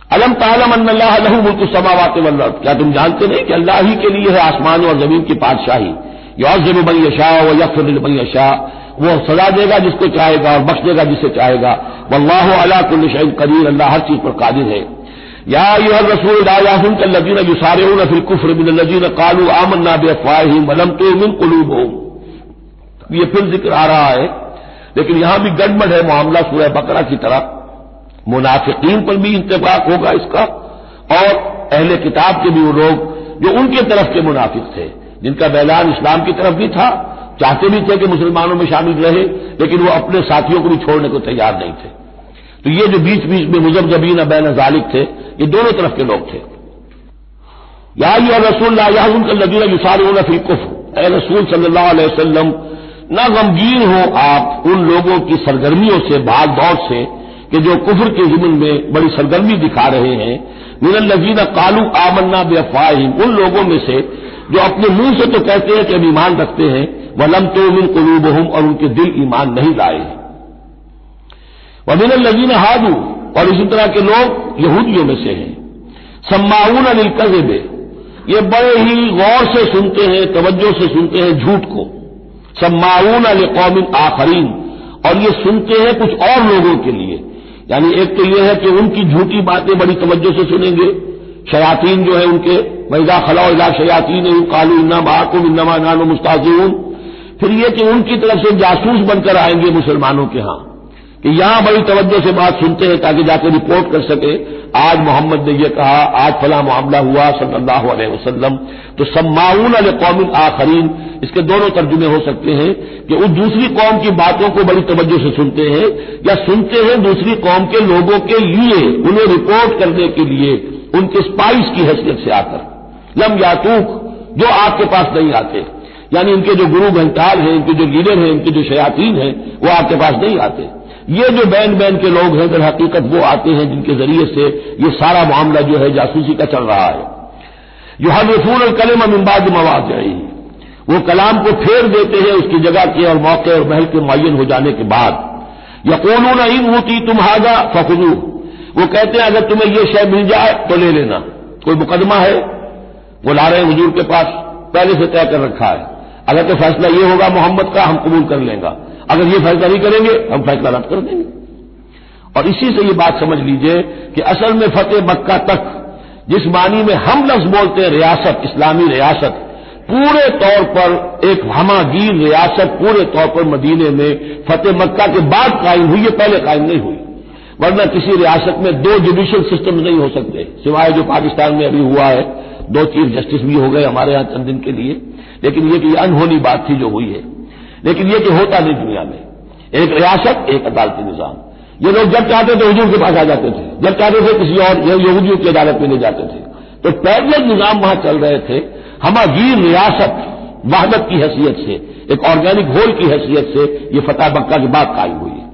الم تعلم ان اللہ لہ ملک السماوات والارض، کیا تم جانتے نہیں کہ اللہ ہی کے لیے ہے آسمان اور زمین کی بادشاہی۔ یعذب من یشاء ویغفر لمن یشاء، وہ سزا دے گا جس کو چاہے گا اور بخش دے گا جسے چاہے گا۔ واللہ علی کل شیء قدیر، اللہ ہر چیز پر قادر ہے۔ یا ایھا الرسول لا یحزنک الذین یسارعون فی الکفر من الذین قالوا آمنا بافواہہم ولم تؤمن قلوبہم، یہ پھر ذکر آ رہا ہے، لیکن یہاں بھی گڑبڑ ہے معاملہ سورہ بقرہ کی طرح۔ منافقین پر بھی انطباق ہوگا اس کا، اور اہل کتاب کے بھی وہ لوگ جو ان کے طرف کے منافق تھے، جن کا اعلان اسلام کی طرف بھی تھا، چاہتے بھی تھے کہ مسلمانوں میں شامل رہے، لیکن وہ اپنے ساتھیوں کو بھی چھوڑنے کو تیار نہیں تھے۔ تو یہ جو بیچ بیچ میں مذبذبین بین ذالک تھے، یہ دونوں طرف کے لوگ تھے۔ یا ایھا الرسول لا یحزنک الذین یسارعون فی الکفر، اے رسول صلی اللہ علیہ وسلم نہ غمگین ہو آپ ان لوگوں کی سرگرمیوں سے، بھاگ دوڑ سے کہ جو کفر کے ضمن میں بڑی سرگرمی دکھا رہے ہیں، من الذین قالوا آمنا بافواہہم، ان لوگوں میں سے جو اپنے منہ سے تو کہتے ہیں کہ ہم ایمان رکھتے ہیں، ولم تؤمن قلوبہم، اور ان کے دل ایمان نہیں لائے ہیں۔ ومن الذین ہادوا، اور اسی طرح کے لوگ یہودیوں میں سے ہیں، سماعون للکذب، یہ بڑے ہی غور سے سنتے ہیں، توجہ سے سنتے ہیں جھوٹ کو، سماعون لقوم آخرین، اور یہ سنتے ہیں کچھ اور لوگوں کے لیے، یعنی ایک تو یہ ہے کہ ان کی جھوٹی باتیں بڑی توجہ سے سنیں گے، شیاطین جو ہے ان کے وَإِذَا خَلَوْا إِلَىٰ شَيَاطِينِهِمْ قَالُوا إِنَّا مَعَكُمْ إِنَّمَا نَحْنُ مُسْتَهْزِئُونَ، پھر یہ کہ ان کی طرف سے جاسوس بن کر آئیں گے مسلمانوں کے ہاں کہ یہاں بڑی توجہ سے بات سنتے ہیں تاکہ جا کے رپورٹ کر سکے، آج محمد نے یہ کہا، آج فلاں معاملہ ہوا صلی اللہ علیہ وسلم۔ تو سماعون لقوم آخرین، اس کے دونوں ترجمے ہو سکتے ہیں کہ اس دوسری قوم کی باتوں کو بڑی توجہ سے سنتے ہیں، یا سنتے ہیں دوسری قوم کے لوگوں کے لیے، انہیں رپورٹ کرنے کے لیے، ان کے اسپائس کی حیثیت سے آ کر، لم یاتوک، جو آپ کے پاس نہیں آتے، یعنی ان کے جو گرو گھنٹال ہیں، ان کے جو لیڈر ہیں، ان کے جو شیاطین ہیں، وہ آپ کے پاس نہیں آتے۔ یہ جو بین بین کے لوگ ہیں در حقیقت وہ آتے ہیں جن کے ذریعے سے یہ سارا معاملہ جو ہے جاسوسی کا چل رہا ہے۔ یحرفون الکلم من بعد مواضعہ، وہ کلام کو پھیر دیتے ہیں اس کی جگہ کے اور موقع اور محل کے معین ہو جانے کے بعد۔ یقولون ان اوتیتم ھذا فخذوہ، وہ کہتے ہیں اگر تمہیں یہ شے مل جائے تو لے لینا. کوئی مقدمہ ہے وہ لا رہے ہیں حضور کے پاس، پہلے سے طے کر رکھا ہے، اگر تو فیصلہ یہ ہوگا محمد کا ہم قبول کر لیں گا، اگر یہ فیصلہ نہیں کریں گے ہم فیصلہ رد کر دیں گے. اور اسی سے یہ بات سمجھ لیجئے کہ اصل میں فتح مکہ تک جس معنی میں ہم لفظ بولتے ہیں ریاست، اسلامی ریاست، پورے طور پر ایک ہماگیر ریاست پورے طور پر مدینے میں فتح مکہ کے بعد قائم ہوئی ہے، پہلے قائم نہیں ہوئی. ورنہ کسی ریاست میں دو جوڈیشل سسٹم نہیں ہو سکتے، سوائے جو پاکستان میں ابھی ہوا ہے، 2 چیف جسٹس بھی ہو گئے ہمارے ہاں چند دن کے لیے، لیکن یہ کہ یہ انہونی بات تھی جو ہوئی ہے. لیکن یہ کہ ہوتا نہیں دنیا میں، ایک ریاست ایک عدالتی نظام. یہ لوگ جب چاہتے تھے حضور کے پاس آ جاتے تھے، جب چاہتے تھے کسی اور یہودیوں کی عدالت میں لے جاتے تھے. تو پیرلل نظام وہاں چل رہے تھے. ہماگیر ریاست وحدت کی حیثیت سے، ایک آرگینک ہول کی حیثیت سے یہ فتح مکہ کے بعد قائم ہوئی ہے.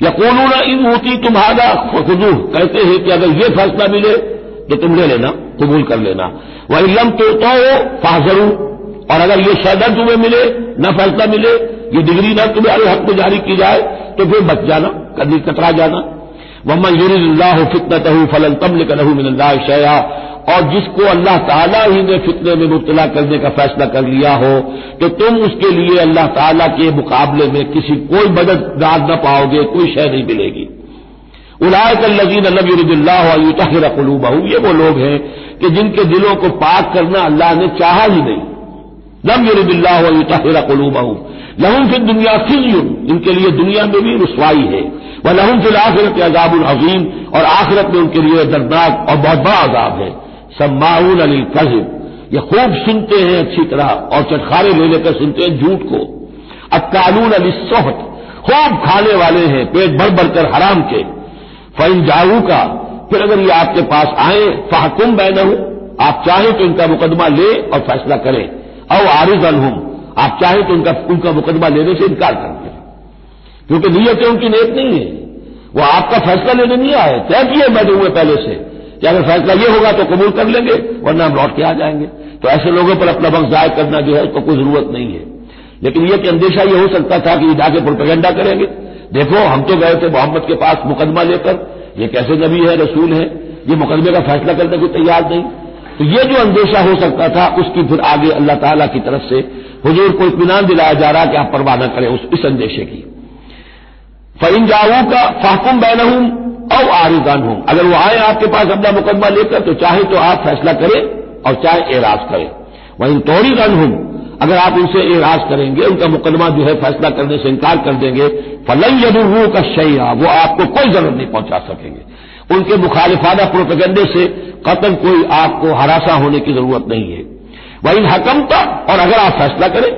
یقولون ان اوتیتم ھذا فخذوہ، کہتے ہیں کہ اگر یہ فیصلہ ملے تو تم لے لینا، قبول کر لینا. وَإِن لَّمْ تُؤْتَوْا فَاحْذَرُوا، اور اگر یہ شے نہ تمہیں ملے، نہ فیصلہ ملے، یہ ڈگری نہ تمہارے حق میں جاری کی جائے تو پھر بچ جانا، کبھی کترا جانا. وَمَن يُرِدِ اللَّهُ فِتْنَتَهُ فَلَن تَمْلِكَ لَهُ مِنَ اللَّهِ شَيْئًا، اور جس کو اللہ تعالیٰ ہی نے فتنے میں مبتلا کرنے کا فیصلہ کر لیا ہو تو تم اس کے لیے اللہ تعالیٰ کے مقابلے میں کوئی مددگار نہ پاؤ گے، کوئی شے نہیں ملے گی. اولئک الذین لم یرد اللہ ان یطہر قلوبہم، یہ وہ لوگ ہیں کہ جن کے دلوں کو پاک کرنا اللہ نے چاہا ہی نہیں. لم یرد اللہ ان یطہر قلوبہم لہم فی الدنیا خزی، ان کے لیے دنیا میں بھی رسوائی ہے، ولہم فی الآخرۃ عذاب عظیم، اور آخرت میں ان کے لیے دردناک اور بہت بڑا عذاب ہے. سماعون للکذب، یہ خوب سنتے ہیں اچھی طرح اور چٹخارے لے لے کر سنتے ہیں جھوٹ کو. اکالون للسحت، خوب کھانے والے ہیں پیٹ بھر بھر کر حرام کے. فإن جاؤوک، پھر اگر یہ آپ کے پاس آئیں، فاحکم بینہم، آپ چاہیں تو ان کا مقدمہ لیں اور فیصلہ کریں. او اعرض عنہم، آپ چاہیں تو ان کا مقدمہ لینے سے انکار کر دیں، کیونکہ نیتیں ان کی نیک نہیں ہے. وہ آپ کا فیصلہ لینے نہیں آئے، طے کیے بیٹھے ہوئے پہلے سے کہ اگر فیصلہ یہ ہوگا تو قبول کر لیں گے ورنہ ہم لوٹ کے آ جائیں گے. تو ایسے لوگوں پر اپنا وقت ضائع کرنا جو ہے اس کو کوئی ضرورت نہیں ہے. لیکن یہ کہ اندیشہ یہ ہو سکتا تھا کہ یہ جا کے پروپیگنڈا کریں گے، دیکھو ہم تو گئے تھے محمد کے پاس مقدمہ لے کر، یہ کیسے نبی ہے رسول ہے، یہ مقدمے کا فیصلہ کرنے کو تیار نہیں. تو یہ جو اندیشہ ہو سکتا تھا اس کی پھر آگے اللہ تعالیٰ کی طرف سے حضور کو اطمینان دلایا جا رہا کہ آپ پرواہ نہ کریں اس اندیشے کی. فإن جاؤوک فاحکم بینہم او اعرض عنہم، اگر وہ آئیں آپ کے پاس اپنا مقدمہ لے کر تو چاہے تو آپ فیصلہ کریں اور چاہے اعراض کریں. وإن تعرض عنہم، اگر آپ ان سے اعراض کریں گے، ان کا مقدمہ جو ہے فیصلہ کرنے سے انکار کر دیں گے، فلن یضروک شیئا، وہ آپ کو کوئی ضرر نہیں پہنچا سکیں گے. ان کے مخالفانہ پروپیگنڈے سے قطعاً کوئی آپ کو ہراساں ہونے کی ضرورت نہیں ہے. وإن حکمت، اور اگر آپ فیصلہ کریں،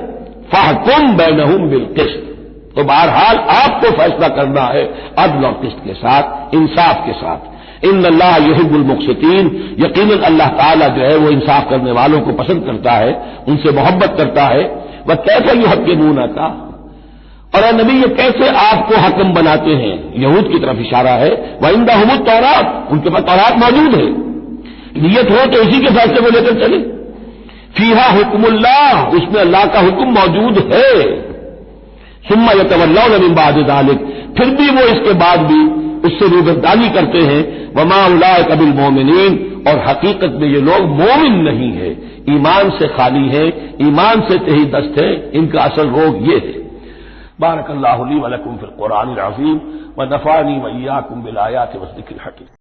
فاحکم بینہم بالقسط، تو بہرحال آپ کو فیصلہ کرنا ہے عدل اور قسط کے ساتھ، انصاف کے ساتھ. ان اللہ یحب المقسطین، یقیناً اللہ تعالیٰ جو ہے وہ انصاف کرنے والوں کو پسند کرتا ہے، ان سے محبت کرتا ہے. وکیف یحکمونک، اور اے نبی یہ کیسے آپ کو حکم بناتے ہیں، یہود کی طرف اشارہ ہے. وعندہم التوراۃ، ان کے پاس تورات موجود ہے، نیت ہو تو اسی کے فیصلے کو لے کر چلے. فیہا حکم اللہ، اس میں اللہ کا حکم موجود ہے. ثم یتولون من بعد ذلک، پھر بھی وہ اس کے بعد بھی اس سے روگردانی کرتے ہیں. وما اولئک بالمؤمنین، اور حقیقت میں یہ لوگ مومن نہیں ہے، ایمان سے خالی ہیں، ایمان سے تہی دست ہیں، ان کا اصل روگ یہ ہے. بارک اللہ لی ولکم فی القرآن العظیم ونفعنی وإیاکم بالآیات والذکر الحکیم.